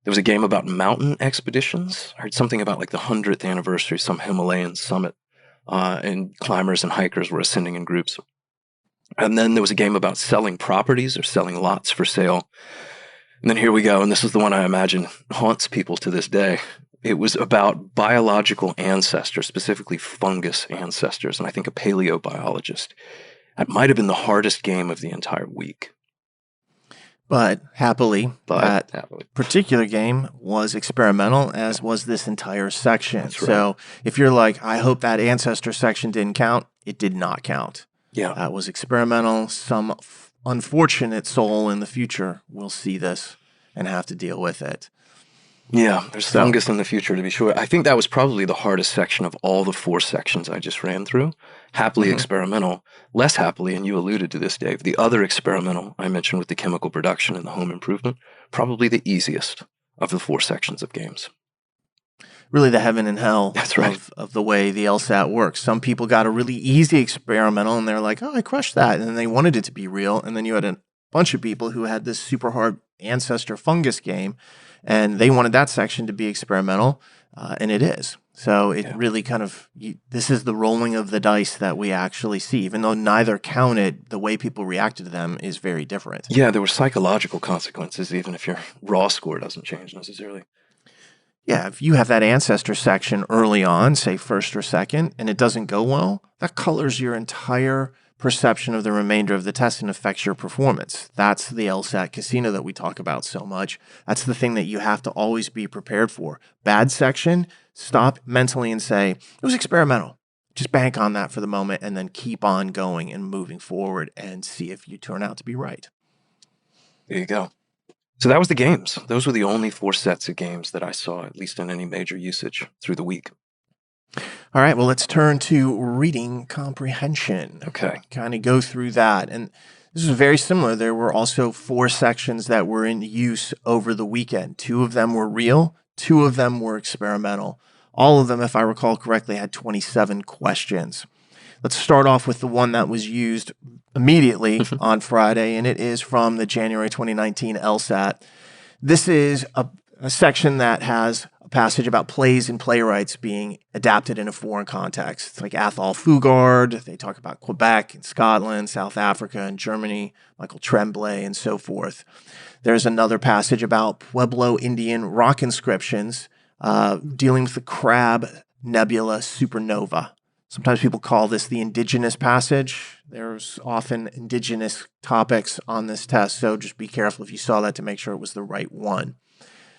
There was a game about mountain expeditions. I heard something about like the 100th anniversary, some Himalayan summit, and climbers and hikers were ascending in groups. And then there was a game about selling properties or selling lots for sale. And then here we go, and this is the one I imagine haunts people to this day. It was about biological ancestors, specifically fungus ancestors, and I think a paleobiologist. That might have been the hardest game of the entire week. But happily, that particular game was experimental, as was this entire section. That's right. So if you're like, I hope that ancestor section didn't count, it did not count. Yeah. That was experimental. Some unfortunate soul in the future will see this and have to deal with it. Yeah, there's fungus in the future, to be sure. I think that was probably the hardest section of all the 4 sections I just ran through. Happily experimental, less happily, and you alluded to this, Dave, the other experimental I mentioned with the chemical production and the home improvement, probably the easiest of the 4 sections of games. Really the heaven and hell That's right. of the way the LSAT works. Some people got a really easy experimental and they're like, oh, I crushed that. And then they wanted it to be real. And then you had a bunch of people who had this super hard ancestor fungus game and they wanted that section to be experimental. And it is. So it really kind of, this is the rolling of the dice that we actually see. Even though neither counted, the way people reacted to them is very different. Yeah, there were psychological consequences, even if your raw score doesn't change necessarily. Yeah, if you have that ancestor section early on, say first or second, and it doesn't go well, that colors your entire perception of the remainder of the test and affects your performance. That's the LSAT casino that we talk about so much. That's the thing that you have to always be prepared for. Bad section, stop mentally and say, it was experimental. Just bank on that for the moment and then keep on going and moving forward and see if you turn out to be right. There you go. So that was the games. Those were the only 4 sets of games that I saw, at least in any major usage through the week. All right, well, let's turn to reading comprehension. Okay. Kind of go through that. And this is very similar. There were also 4 sections that were in use over the weekend. 2 of them were real. 2 of them were experimental. All of them, if I recall correctly, had 27 questions. Let's start off with the one that was used immediately on Friday, and it is from the January 2019 LSAT. This is a section that has a passage about plays and playwrights being adapted in a foreign context. It's like Athol Fugard. They talk about Quebec and Scotland, South Africa and Germany, Michael Tremblay, and so forth. There's another passage about Pueblo Indian rock inscriptions dealing with the Crab Nebula supernova. Sometimes people call this the indigenous passage. There's often indigenous topics on this test, so just be careful if you saw that to make sure it was the right one.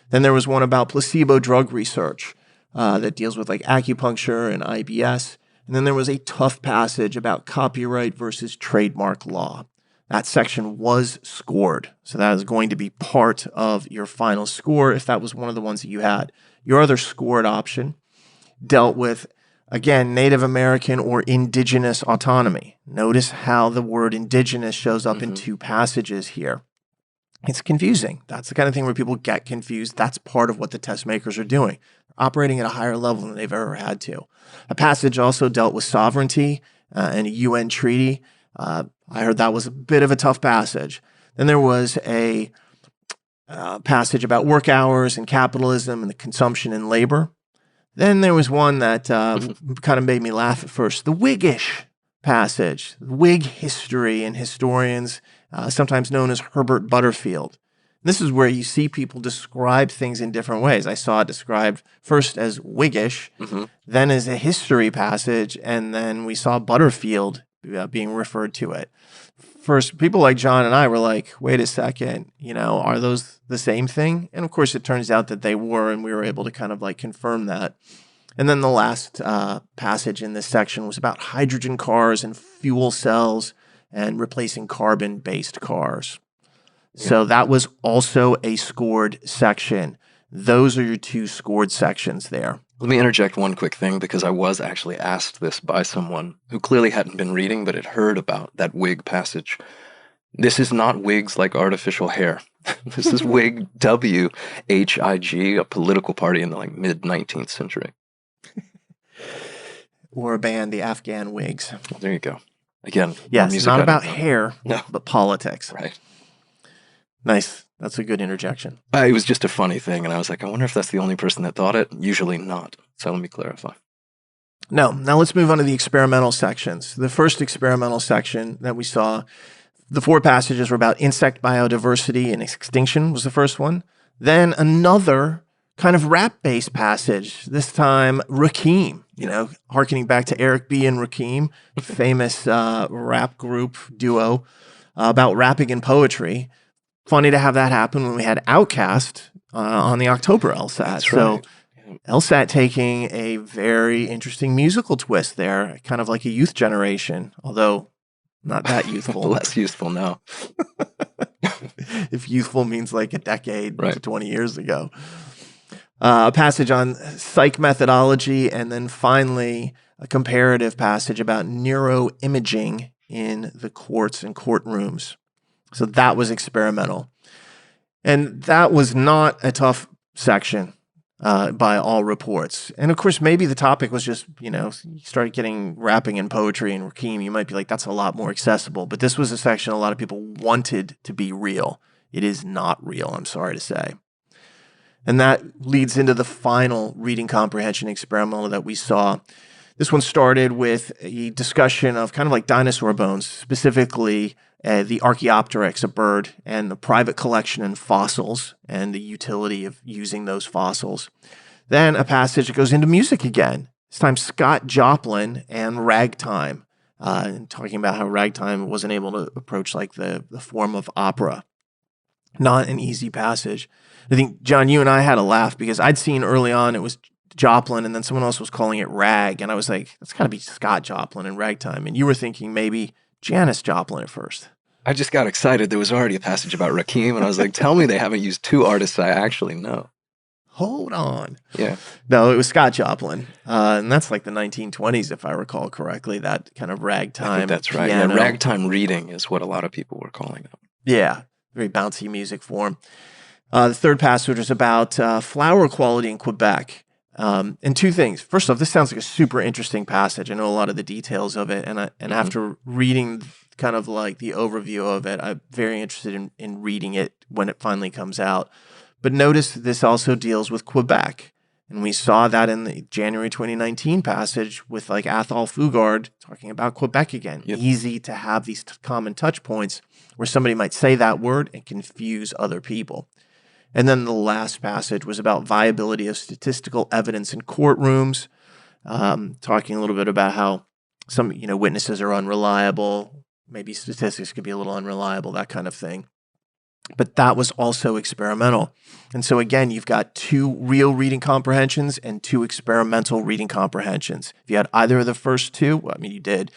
Then there was one about placebo drug research that deals with like acupuncture and IBS. And then there was a tough passage about copyright versus trademark law. That section was scored, so that is going to be part of your final score if that was one of the ones that you had. Your other scored option dealt with, again, Native American or indigenous autonomy. Notice how the word indigenous shows up in 2 passages here. It's confusing. That's the kind of thing where people get confused. That's part of what the test makers are doing. They're operating at a higher level than they've ever had to. A passage also dealt with sovereignty and a UN treaty. I heard that was a bit of a tough passage. Then there was a passage about work hours and capitalism and the consumption and labor. Then there was one that kind of made me laugh at first, the Whiggish passage, Whig history and historians, sometimes known as Herbert Butterfield. This is where you see people describe things in different ways. I saw it described first as Whiggish, then as a history passage, and then we saw Butterfield being referred to it. First, people like Jon and I were like, wait a second, are those the same thing? And of course, it turns out that they were, and we were able to kind of like confirm that. And then the last passage in this section was about hydrogen cars and fuel cells and replacing carbon-based cars. Yeah. So that was also a scored section. Those are your 2 scored sections there. Let me interject one quick thing, because I was actually asked this by someone who clearly hadn't been reading, but had heard about that Whig passage. This is not wigs like artificial hair. This is Whig, W-H-I-G, a political party in the mid-19th century. Or a band, the Afghan Whigs. Well, there you go. Again, yes, it's not about hair, no, but politics. Right. Nice. That's a good interjection. It was just a funny thing, and I was like, I wonder if that's the only person that thought it. Usually not. So let me clarify. No. Now let's move on to the experimental sections. The first experimental section that we saw, the 4 passages were about insect biodiversity and extinction was the first one. Then another kind of rap-based passage, this time Rakim, hearkening back to Eric B. and Rakim, famous rap group duo about rapping and poetry. Funny to have that happen when we had Outkast on the October LSAT. That's right. So LSAT taking a very interesting musical twist there, kind of like a youth generation, although Not that youthful. Less useful now. If youthful means like a decade Right. to 20 years ago. A passage on psych methodology, and then finally a comparative passage about neuroimaging in the courts and courtrooms. So that was experimental. And that was not a tough section by all reports. And of course, maybe the topic was just, you started getting rapping and poetry and Rakim, you might be like, that's a lot more accessible. But this was a section a lot of people wanted to be real. It is not real, I'm sorry to say. And that leads into the final reading comprehension experimental that we saw. This one started with a discussion of kind of like dinosaur bones, specifically the Archaeopteryx, a bird, and the private collection and fossils and the utility of using those fossils. Then a passage that goes into music again. This time Scott Joplin and ragtime, and talking about how ragtime wasn't able to approach like the form of opera. Not an easy passage. I think, Jon, you and I had a laugh because I'd seen early on it was Joplin and then someone else was calling it rag. And I was like, that's got to be Scott Joplin and ragtime. And you were thinking maybe Janis Joplin at first. I just got excited. There was already a passage about Rakim, and I was like, tell me they haven't used two artists I actually know. Hold on. Yeah. No, it was Scott Joplin. And that's like the 1920s, if I recall correctly, that kind of ragtime. I think that's right. Piano. Yeah, ragtime reading is what a lot of people were calling it. Yeah, very bouncy music form. The third passage was about flower quality in Quebec. And two things. First off, this sounds like a super interesting passage. I know a lot of the details of it. And after reading kind of like the overview of it, I'm very interested in reading it when it finally comes out. But notice this also deals with Quebec. And we saw that in the January 2019 passage with like Athol Fugard talking about Quebec again. Yep. Easy to have these common touch points where somebody might say that word and confuse other people. And then the last passage was about viability of statistical evidence in courtrooms, talking a little bit about how some witnesses are unreliable, maybe statistics could be a little unreliable, that kind of thing. But that was also experimental. And so again, you've got two real reading comprehensions and two experimental reading comprehensions. If you had either of the first two, well, I mean, you did.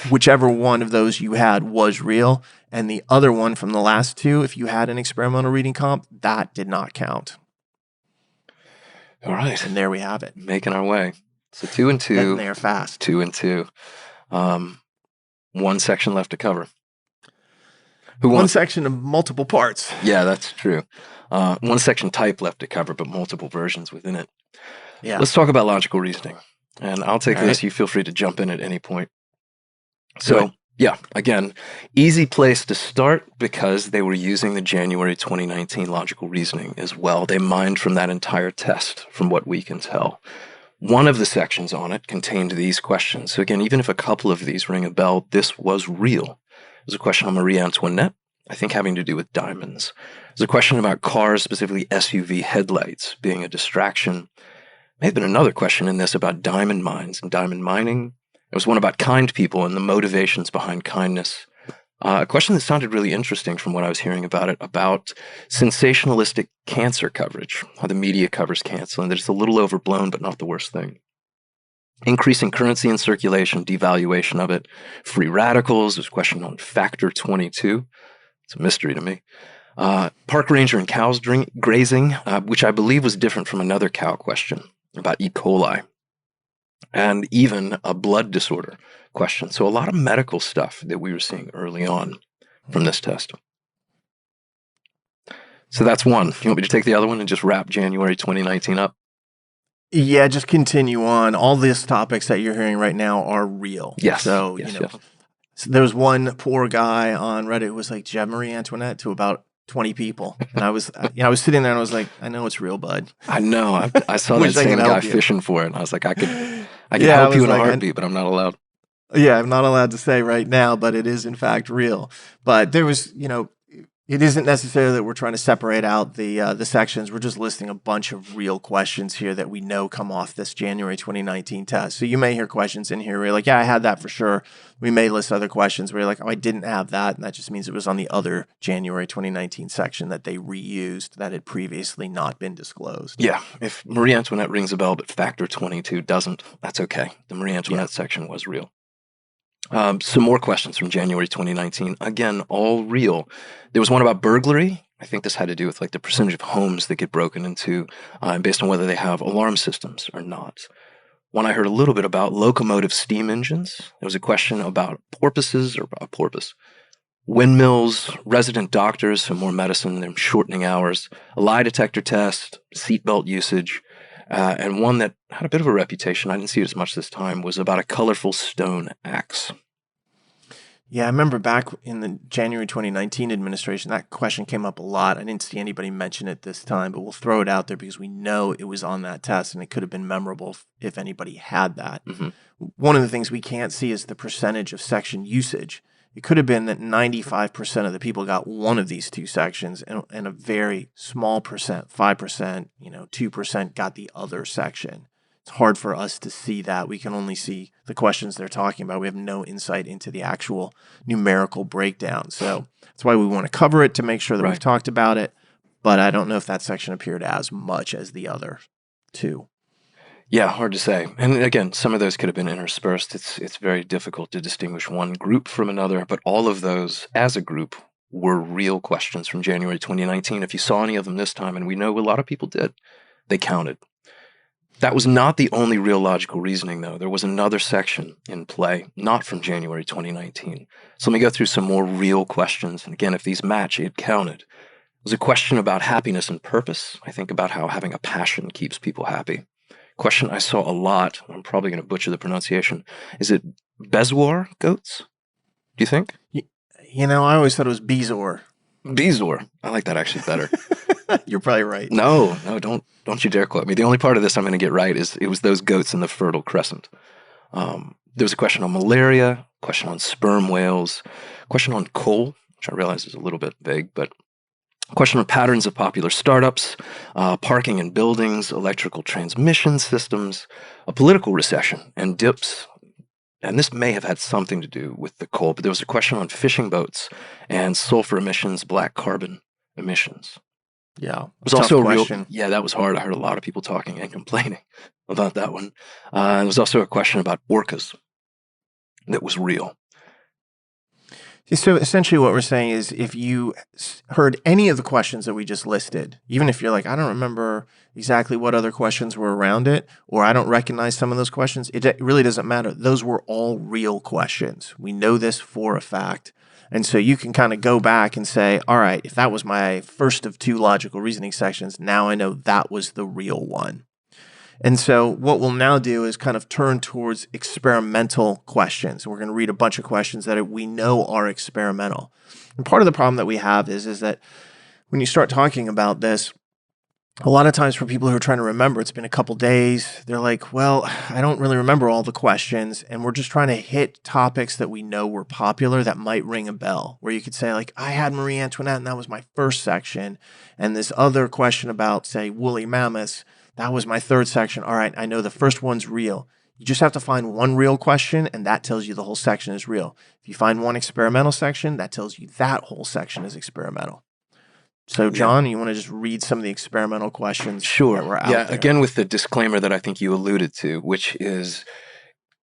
Whichever one of those you had was real. And the other one from the last two, if you had an experimental reading comp, that did not count. All right. And there we have it. Making our way. So 2 and 2. Getting there fast. 2 and 2. One section left to cover. One section of multiple parts. Yeah, that's true. One section type left to cover, but multiple versions within it. Yeah. Let's talk about logical reasoning. And I'll take this. Right. You feel free to jump in at any point. So, yeah, again, easy place to start because they were using the January 2019 logical reasoning as well. They mined from that entire test, from what we can tell. One of the sections on it contained these questions. So again, even if a couple of these ring a bell, this was real. There's a question on Marie Antoinette, I think having to do with diamonds. There's a question about cars, specifically SUV headlights, being a distraction. May have been another question in this about diamond mines and diamond mining. There was one about kind people and the motivations behind kindness. A question that sounded really interesting from what I was hearing about it, about sensationalistic cancer coverage, how the media covers cancer, and that it's a little overblown, but not the worst thing. Increasing currency in circulation, devaluation of it, free radicals. There's a question on factor 22. It's a mystery to me. Park ranger and cows grazing, which I believe was different from another cow question about E. coli. And even a blood disorder question. So a lot of medical stuff that we were seeing early on from this test. So that's one. You want me to take the other one and just wrap January 2019 up? Yeah, just continue on. All these topics that you're hearing right now are real. Yes. So, yes. So there was one poor guy on Reddit who was like, "Do you have Marie Antoinette?" to about 20 people. And I was sitting there and I was like, I know it's real, bud. I know. I saw that same guy fishing for it. And I was like, I could help you in a heartbeat, but I'm not allowed. Yeah, I'm not allowed to say right now, but it is in fact real. But there was, it isn't necessarily that we're trying to separate out the sections. We're just listing a bunch of real questions here that we know come off this January 2019 test. So you may hear questions in here where you're like, yeah, I had that for sure. We may list other questions where you're like, oh, I didn't have that. And that just means it was on the other January 2019 section that they reused that had previously not been disclosed. Yeah. If Marie Antoinette rings a bell, but factor 22 doesn't, that's okay. The Marie Antoinette section was real. Some more questions from January 2019. Again, all real. There was one about burglary. I think this had to do with like the percentage of homes that get broken into based on whether they have alarm systems or not. One I heard a little bit about, locomotive steam engines. There was a question about porpoises or a porpoise. Windmills, resident doctors, so more medicine, they're shortening hours, a lie detector test, seatbelt usage, and one that had a bit of a reputation, I didn't see it as much this time, was about a colorful stone axe. Yeah, I remember back in the January 2019 administration, that question came up a lot. I didn't see anybody mention it this time, but we'll throw it out there because we know it was on that test and it could have been memorable if anybody had that. Mm-hmm. One of the things we can't see is the percentage of section usage. It could have been that 95% of the people got one of these two sections and a very small percent, 5%, 2% got the other section. It's hard for us to see that. We can only see the questions they're talking about. We have no insight into the actual numerical breakdown. So that's why we want to cover it to make sure that we've talked about it. But I don't know if that section appeared as much as the other two. Yeah, hard to say. And again, some of those could have been interspersed. It's very difficult to distinguish one group from another, but all of those as a group were real questions from January 2019. If you saw any of them this time, and we know a lot of people did, they counted. That was not the only real logical reasoning, though. There was another section in play, not from January 2019. So let me go through some more real questions. And again, if these match, it counted. It was a question about happiness and purpose. I think about how having a passion keeps people happy. Question I saw a lot, I'm probably going to butcher the pronunciation. Is it Bezwar goats? Do you think? I always thought it was Bezor. Bezor. I like that actually better. You're probably right. No, don't you dare quote me. The only part of this I'm going to get right is it was those goats in the Fertile Crescent. There was a question on malaria, question on sperm whales, question on coal, which I realize is a little bit vague, but question on patterns of popular startups, parking in buildings, electrical transmission systems, a political recession, and dips. And this may have had something to do with the coal, but there was a question on fishing boats and sulfur emissions, black carbon emissions. Yeah. It was also a question. Yeah, that was hard. I heard a lot of people talking and complaining about that one. There was also a question about orcas that was real. So essentially what we're saying is if you heard any of the questions that we just listed, even if you're like, I don't remember exactly what other questions were around it, or I don't recognize some of those questions, it really doesn't matter. Those were all real questions. We know this for a fact. And so you can kind of go back and say, all right, if that was my first of two logical reasoning sections, now I know that was the real one. And so what we'll now do is kind of turn towards experimental questions. We're going to read a bunch of questions that we know are experimental. And part of the problem that we have is that when you start talking about this, a lot of times for people who are trying to remember, it's been a couple days, they're like, well, I don't really remember all the questions. And we're just trying to hit topics that we know were popular that might ring a bell, where you could say like, I had Marie Antoinette and that was my first section. And this other question about, say, woolly mammoths, that was my third section. All right, I know the first one's real. You just have to find one real question, and that tells you the whole section is real. If you find one experimental section, that tells you that whole section is experimental. So, Jon, you want to just read some of the experimental questions that were out there? Again, with the disclaimer that I think you alluded to, which is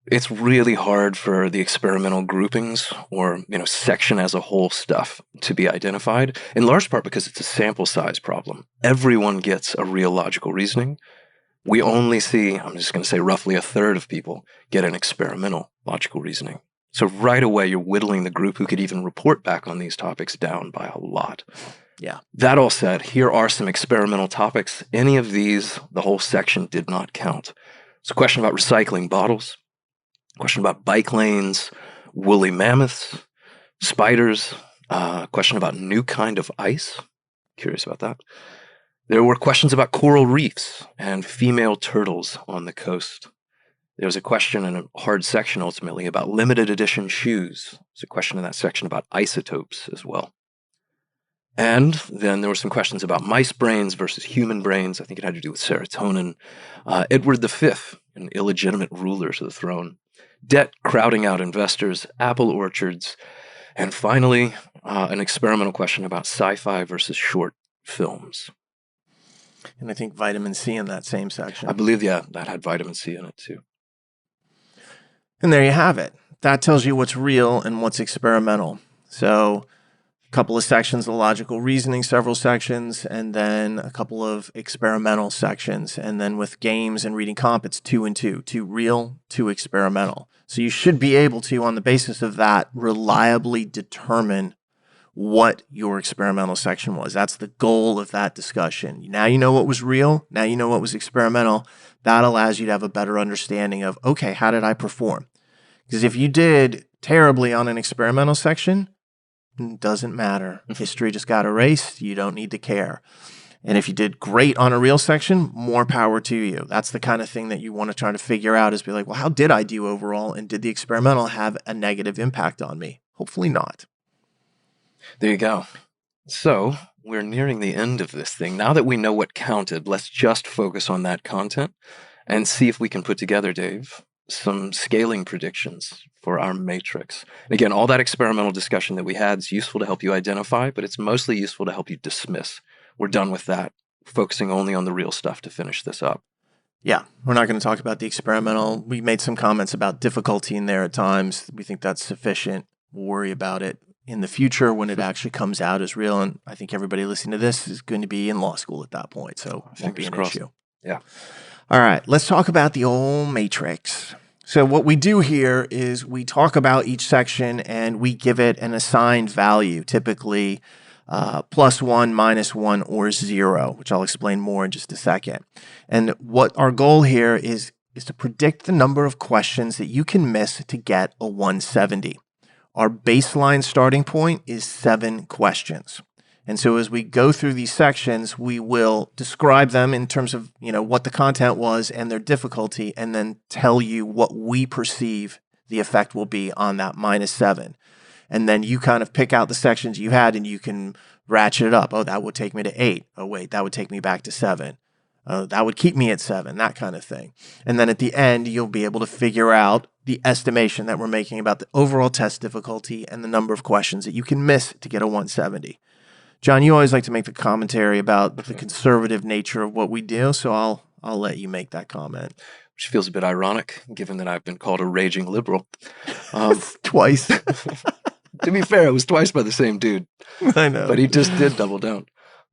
it's really hard for the experimental groupings or, section as a whole stuff to be identified, in large part because it's a sample size problem. Everyone gets a real logical reasoning. We only see, I'm just going to say roughly a third of people get an experimental logical reasoning. So right away, you're whittling the group who could even report back on these topics down by a lot. Yeah. That all said, here are some experimental topics. Any of these, the whole section did not count. It's a question about recycling bottles. Question about bike lanes, woolly mammoths, spiders, question about new kind of ice. Curious about that. There were questions about coral reefs and female turtles on the coast. There was a question in a hard section ultimately about limited edition shoes. There's a question in that section about isotopes as well. And then there were some questions about mice brains versus human brains. I think it had to do with serotonin. Edward V, an illegitimate ruler to the throne. Debt crowding out investors, apple orchards, and finally, an experimental question about sci-fi versus short films. And I think vitamin C in that same section. I believe, that had vitamin C in it too. And there you have it. that tells you what's real and what's experimental. So a couple of sections of logical reasoning, several sections, and then a couple of experimental sections. And then with games and reading comp, it's 2 and 2, 2 real, 2 experimental. So you should be able to, on the basis of that, reliably determine what your experimental section was. That's the goal of that discussion. Now you know what was real. Now you know what was experimental. That allows you to have a better understanding of, okay, how did I perform? Because if you did terribly on an experimental section, it doesn't matter. History just got erased. You don't need to care. And if you did great on a real section, more power to you. That's the kind of thing that you want to try to figure out, is be like, well, how did I do overall? And did the experimental have a negative impact on me? Hopefully not. There you go. So we're nearing the end of this thing. Now that we know what counted, let's just focus on that content and see if we can put together, Dave, some scaling predictions for our matrix. And again, all that experimental discussion that we had is useful to help you identify, but it's mostly useful to help you dismiss. We're done with that, focusing only on the real stuff to finish this up. Yeah, we're not going to talk about the experimental. We made some comments about difficulty in there at times. We think that's sufficient. We'll worry about it in the future when it actually comes out as real. And I think everybody listening to this is going to be in law school at that point, so it won't be an issue. Yeah. All right, let's talk about the old matrix. So what we do here is we talk about each section and we give it an assigned value, typically +1, -1, or 0, which I'll explain more in just a second. And what our goal here is to predict the number of questions that you can miss to get a 170. Our baseline starting point is 7 questions. And so as we go through these sections, we will describe them in terms of, what the content was and their difficulty, and then tell you what we perceive the effect will be on that -7. And then you kind of pick out the sections you had and you can ratchet it up. Oh, that would take me to 8. Oh, wait, that would take me back to 7. That would keep me at 7, that kind of thing. And then at the end, you'll be able to figure out the estimation that we're making about the overall test difficulty and the number of questions that you can miss to get a 170. Jon, you always like to make the commentary about the conservative nature of what we do, so I'll let you make that comment. Which feels a bit ironic, given that I've been called a raging liberal. Twice. To be fair, it was twice by the same dude. I know. But he just did double down.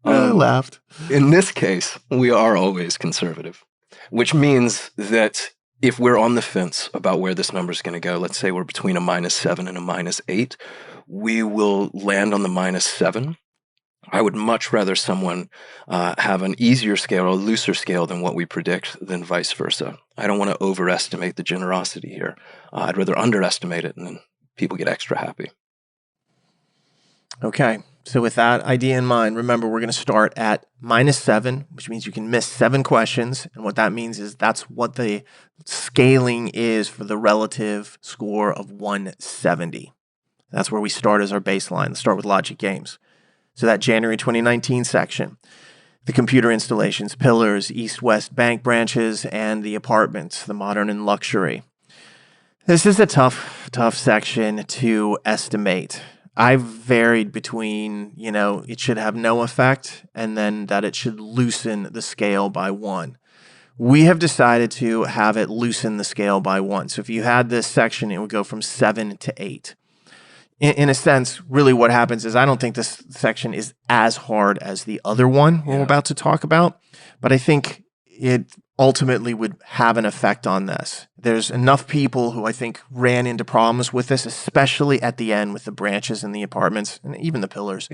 I laughed. In this case, we are always conservative, which means that if we're on the fence about where this number is going to go, let's say we're between a -7 and a -8, we will land on the -7. I would much rather someone have an easier scale or a looser scale than what we predict than vice versa. I don't want to overestimate the generosity here. I'd rather underestimate it, and then people get extra happy. Okay, so with that idea in mind, remember we're going to start at -7, which means you can miss 7 questions. And what that means is that's what the scaling is for the relative score of 170. That's where we start as our baseline. Let's start with logic games. So that January 2019 section, the computer installations, pillars, east-west bank branches, and the apartments, the modern and luxury. This is a tough section to estimate. I've varied between, it should have no effect and then that it should loosen the scale by 1. We have decided to have it loosen the scale by 1. So if you had this section, it would go from 7 to 8. In a sense, really what happens is I don't think this section is as hard as the other one we're about to talk about, but I think it ultimately would have an effect on this. There's enough people who I think ran into problems with this, especially at the end with the branches and the apartments and even the pillars,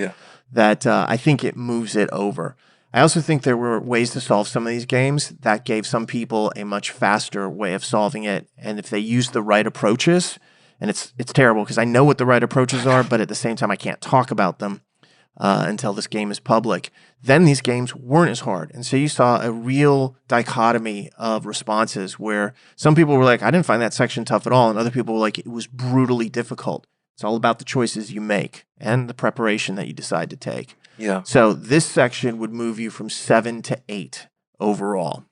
that I think it moves it over. I also think there were ways to solve some of these games that gave some people a much faster way of solving it. And if they use the right approaches, and it's terrible because I know what the right approaches are, but at the same time, I can't talk about them until this game is public. Then these games weren't as hard. And so you saw a real dichotomy of responses where some people were like, I didn't find that section tough at all. And other people were like, it was brutally difficult. It's all about the choices you make and the preparation that you decide to take. Yeah. So this section would move you from 7 to 8 overall.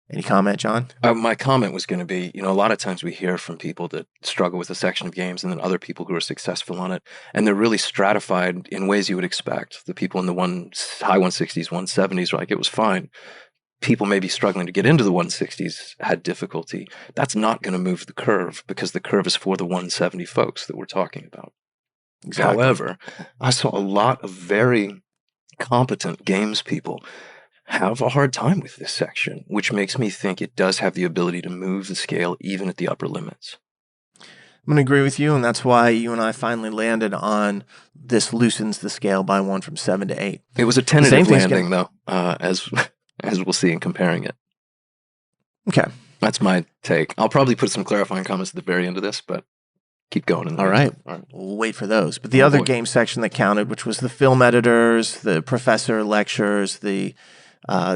Any comment, Jon? My comment was going to be, a lot of times we hear from people that struggle with a section of games and then other people who are successful on it. And they're really stratified in ways you would expect. The people in the high 160s, 170s are like, it was fine. people maybe struggling to get into the 160s had difficulty, that's not going to move the curve because the curve is for the 170 folks that we're talking about. Exactly. However, I saw a lot of very competent games people have a hard time with this section, which makes me think it does have the ability to move the scale even at the upper limits. I'm going to agree with you, and that's why you and I finally landed on this loosens the scale by 1 from 7 to 8. It was a tentative landing, though, as we'll see in comparing it. Okay. That's my take. I'll probably put some clarifying comments at the very end of this, but keep going. All right. We'll wait for those. But the other game section that counted, which was the film editors, the professor lectures, the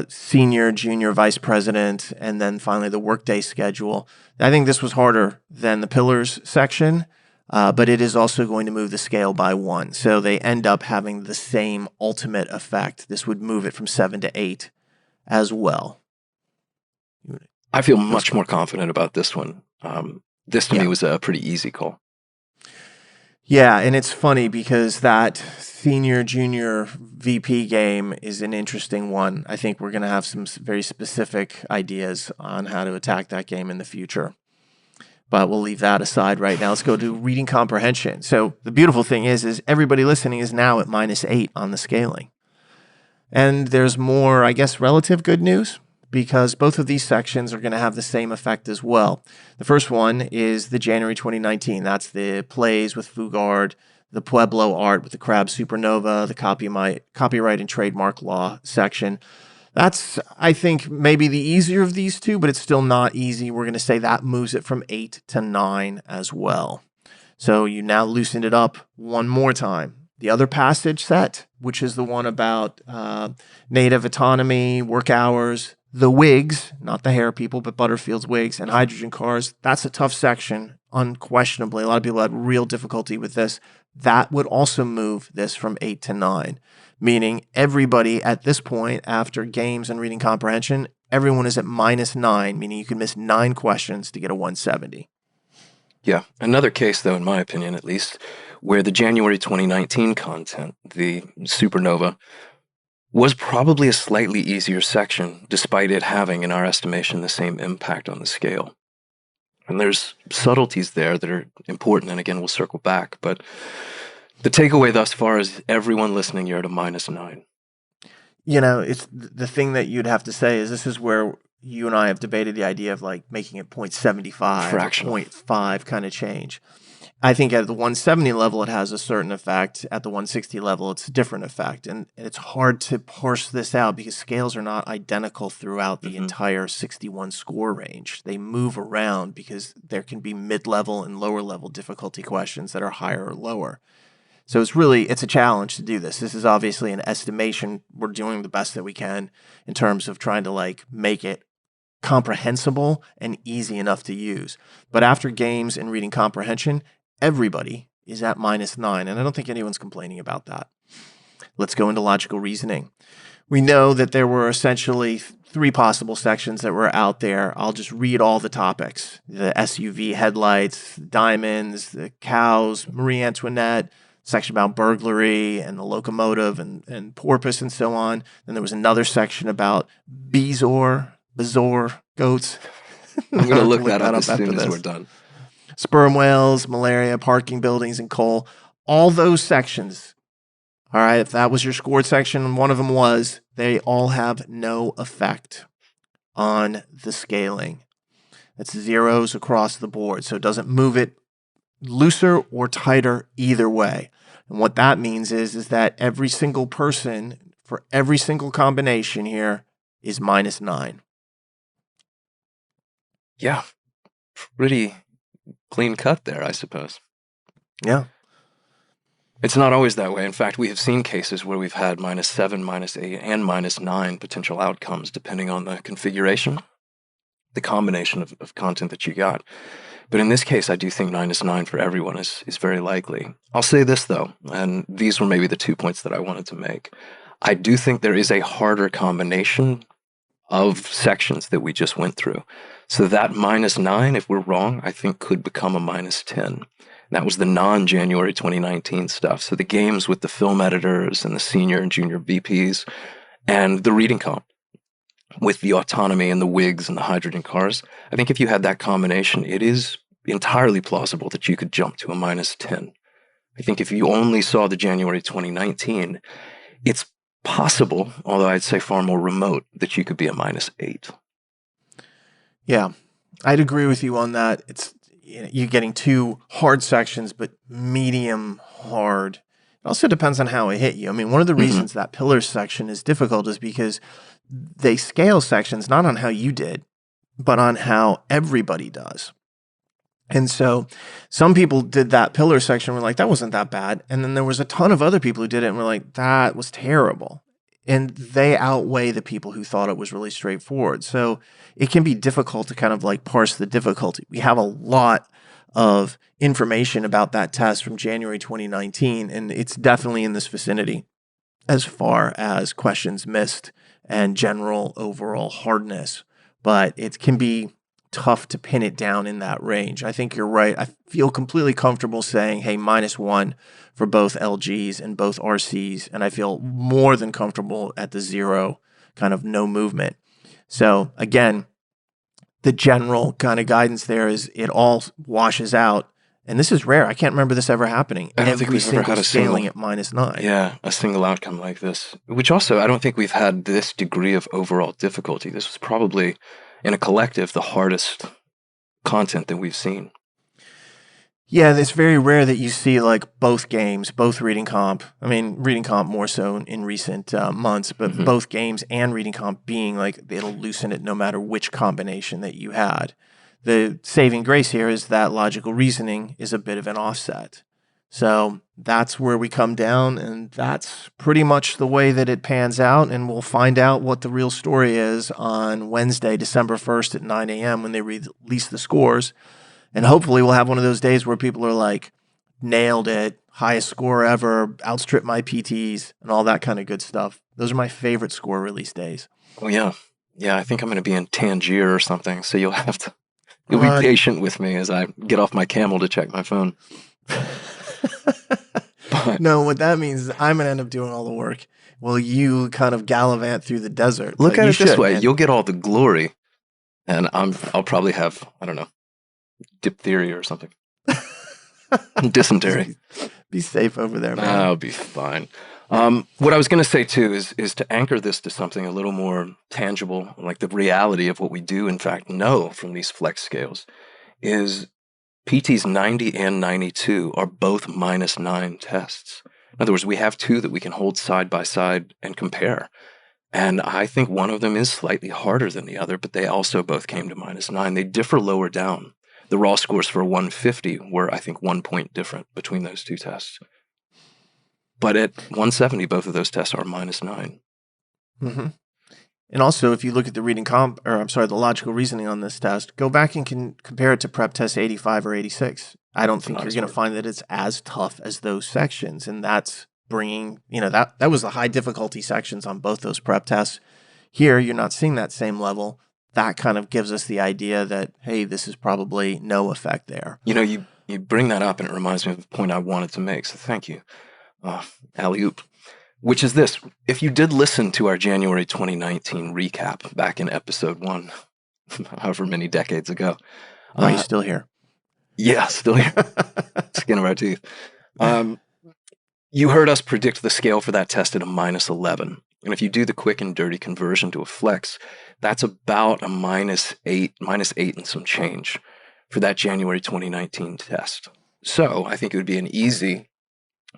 senior, junior, vice president, and then finally the workday schedule. I think this was harder than the pillars section, but it is also going to move the scale by 1. So they end up having the same ultimate effect. This would move it from 7 to 8 as well. I feel much more confident about this one. This to me was a pretty easy call. Yeah, and it's funny because that senior junior VP game is an interesting one. I think we're going to have some very specific ideas on how to attack that game in the future. But we'll leave that aside right now. Let's go to reading comprehension. So the beautiful thing is everybody listening is now at -8 on the scaling. And there's more, I guess, relative good news, because both of these sections are going to have the same effect as well. The first one is the January 2019. That's the plays with Fugard, the Pueblo art with the Crab Supernova, the copyright and trademark law section. That's, I think, maybe the easier of these two, but it's still not easy. We're going to say that moves it from 8 to 9 as well. So you now loosened it up one more time. The other passage set, which is the one about native autonomy, work hours, the wigs, not the hair people, but Butterfield's wigs, and hydrogen cars, that's a tough section, unquestionably. A lot of people had real difficulty with this. That would also move this from 8 to 9, meaning everybody at this point, after games and reading comprehension, everyone is at -9, meaning you can miss 9 questions to get a 170. Yeah, another case, though, in my opinion at least, where the January 2019 content, the Supernova, was probably a slightly easier section, despite it having, in our estimation, the same impact on the scale. And there's subtleties there that are important, and again, we'll circle back. But the takeaway thus far is everyone listening, you're at a -9. You know, it's the thing that you'd have to say is this is where you and I have debated the idea of like making it 0.75, 0.5 kind of change. I think at the 170 level, it has a certain effect. At the 160 level, it's a different effect. And it's hard to parse this out because scales are not identical throughout the entire 61 score range. They move around because there can be mid-level and lower-level difficulty questions that are higher or lower. So it's a challenge to do this. This is obviously an estimation. We're doing the best that we can in terms of trying to like make it comprehensible and easy enough to use. But after games and reading comprehension, everybody is at -9, and I don't think anyone's complaining about that. Let's go into logical reasoning. We know that there were essentially 3 possible sections that were out there. I'll just read all the topics. The SUV headlights, diamonds, the cows, Marie Antoinette, section about burglary and the locomotive and porpoise and so on. Then there was another section about bezoar, goats. I'm going to look that up as soon as we're done. Sperm whales, malaria, parking buildings, and coal. All those sections, all right, if that was your scored section and one of them was, they all have no effect on the scaling. It's zeros across the board, so it doesn't move it looser or tighter either way. And what that means is that every single person for every single combination here is -9. Yeah, pretty clean cut there, I suppose. Yeah. It's not always that way. In fact, we have seen cases where we've had -7, -8, and -9 potential outcomes, depending on the configuration, the combination of content that you got. But in this case, I do think -9 for everyone is very likely. I'll say this, though, and these were maybe the 2 points that I wanted to make. I do think there is a harder combination of sections that we just went through. So that -9, if we're wrong, I think could become a -10. That was the non-January 2019 stuff. So the games with the film editors and the senior and junior VPs and the reading comp. with the autonomy and the wigs and the hydrogen cars, I think if you had that combination, it is entirely plausible that you could jump to a -10. I think if you only saw the January 2019, it's possible, although I'd say far more remote, that you could be a -8. Yeah, I'd agree with you on that. It's you're getting two hard sections, but medium hard. It also depends on how it hit you. I mean, one of the reasons that pillar section is difficult is because they scale sections not on how you did, but on how everybody does. And so some people did that pillar section and were like, that wasn't that bad. And then there was a ton of other people who did it and were like, that was terrible. And they outweigh the people who thought it was really straightforward. So it can be difficult to kind of like parse the difficulty. We have a lot of information about that test from January 2019, and it's definitely in this vicinity as far as questions missed and general overall hardness. But it can be tough to pin it down in that range. I think you're right. I feel completely comfortable saying, hey, -1 for both LGs and both RCs. And I feel more than comfortable at the 0, kind of no movement. So again, the general kind of guidance there is it all washes out. And this is rare. I can't remember this ever happening. I don't think we've ever had a scaling single, at -9. Yeah, a single outcome like this. Which also, I don't think we've had this degree of overall difficulty. This was probably, in a collective, the hardest content that we've seen. Yeah, it's very rare that you see like both games, both reading comp. I mean, reading comp more so in recent months, but both games and reading comp being like it'll loosen it no matter which combination that you had. The saving grace here is that logical reasoning is a bit of an offset. So that's where we come down, and that's pretty much the way that it pans out. And we'll find out what the real story is on Wednesday, December 1st at 9 a.m. when they release the scores. And hopefully we'll have one of those days where people are like, nailed it, highest score ever, outstripped my PTs, and all that kind of good stuff. Those are my favorite score release days. Oh, yeah. Yeah, I think I'm going to be in Tangier or something, so you'll be patient with me as I get off my camel to check my phone. No, what that means is I'm going to end up doing all the work while you kind of gallivant through the desert. Look at it this way. Man. You'll get all the glory, and I'll probably have, I don't know, diphtheria or something. Dysentery. Be safe over there, man. I'll be fine. What I was going to say, too, is to anchor this to something a little more tangible, like the reality of what we do, in fact, know from these flex scales, is PTs 90 and 92 are both -9 tests. In other words, we have two that we can hold side by side and compare. And I think one of them is slightly harder than the other, but they also both came to -9. They differ lower down. The raw scores for 150 were, I think, 1 point different between those two tests. But at 170, both of those tests are -9. Mm-hmm. And also, if you look at the the logical reasoning on this test, go back and compare it to prep test 85 or 86. I don't think you're going to find that it's as tough as those sections. And that's bringing, that was the high difficulty sections on both those prep tests. Here, you're not seeing that same level. That kind of gives us the idea that, hey, this is probably no effect there. You bring that up and it reminds me of the point I wanted to make, so thank you. Alley-oop. Which is this. If you did listen to our January 2019 recap back in episode 1, however many decades ago. Are you still here? Yeah, still here. Skin of our teeth. You heard us predict the scale for that test at a -11. And if you do the quick and dirty conversion to a flex, that's about a -8 and some change for that January 2019 test. So I think it would be an easy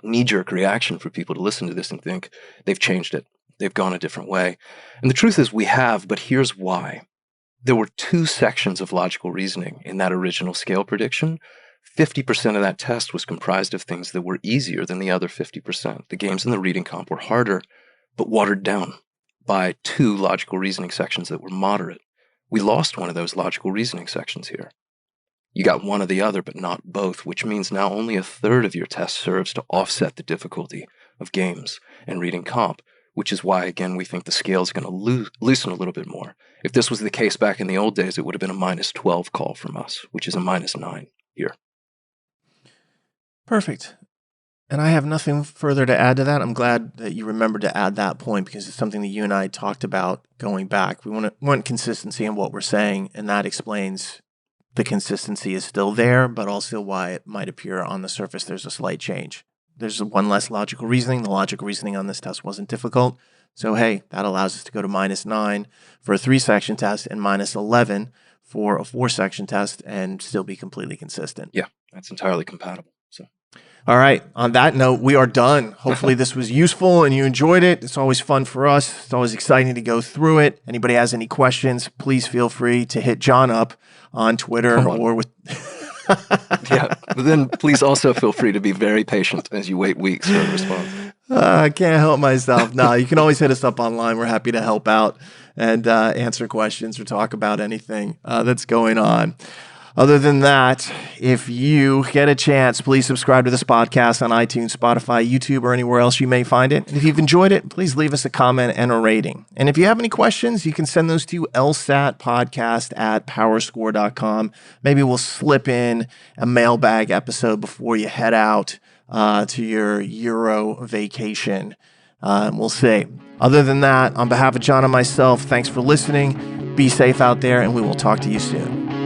knee-jerk reaction for people to listen to this and think they've changed it. They've gone a different way. And the truth is we have, but here's why. There were 2 sections of logical reasoning in that original scale prediction. 50% of that test was comprised of things that were easier than the other 50%. The games and the reading comp were harder, but watered down by 2 logical reasoning sections that were moderate. We lost one of those logical reasoning sections here. You got one or the other, but not both, which means now only a third of your test serves to offset the difficulty of games and reading comp, which is why, again, we think the scale is going to loosen a little bit more. If this was the case back in the old days, it would have been a -12 call from us, which is a -9 here. Perfect. And I have nothing further to add to that. I'm glad that you remembered to add that point because it's something that you and I talked about going back. We want consistency in what we're saying, and that explains the consistency is still there, but also why it might appear on the surface there's a slight change. There's one less logical reasoning. The logical reasoning on this test wasn't difficult. So, hey, that allows us to go to -9 for a 3-section test and -11 for a 4-section test and still be completely consistent. Yeah, that's entirely compatible. So, all right. On that note, we are done. Hopefully this was useful and you enjoyed it. It's always fun for us. It's always exciting to go through it. Anybody has any questions, please feel free to hit Jon up on Twitter or with... Yeah, but then please also feel free to be very patient as you wait weeks for a response. I can't help myself. No, you can always hit us up online. We're happy to help out and answer questions or talk about anything that's going on. Other than that, if you get a chance, please subscribe to this podcast on iTunes, Spotify, YouTube, or anywhere else you may find it. And if you've enjoyed it, please leave us a comment and a rating. And if you have any questions, you can send those to lsatpodcast@powerscore.com. Maybe we'll slip in a mailbag episode before you head out to your Euro vacation. We'll see. Other than that, on behalf of Jon and myself, thanks for listening. Be safe out there, and we will talk to you soon.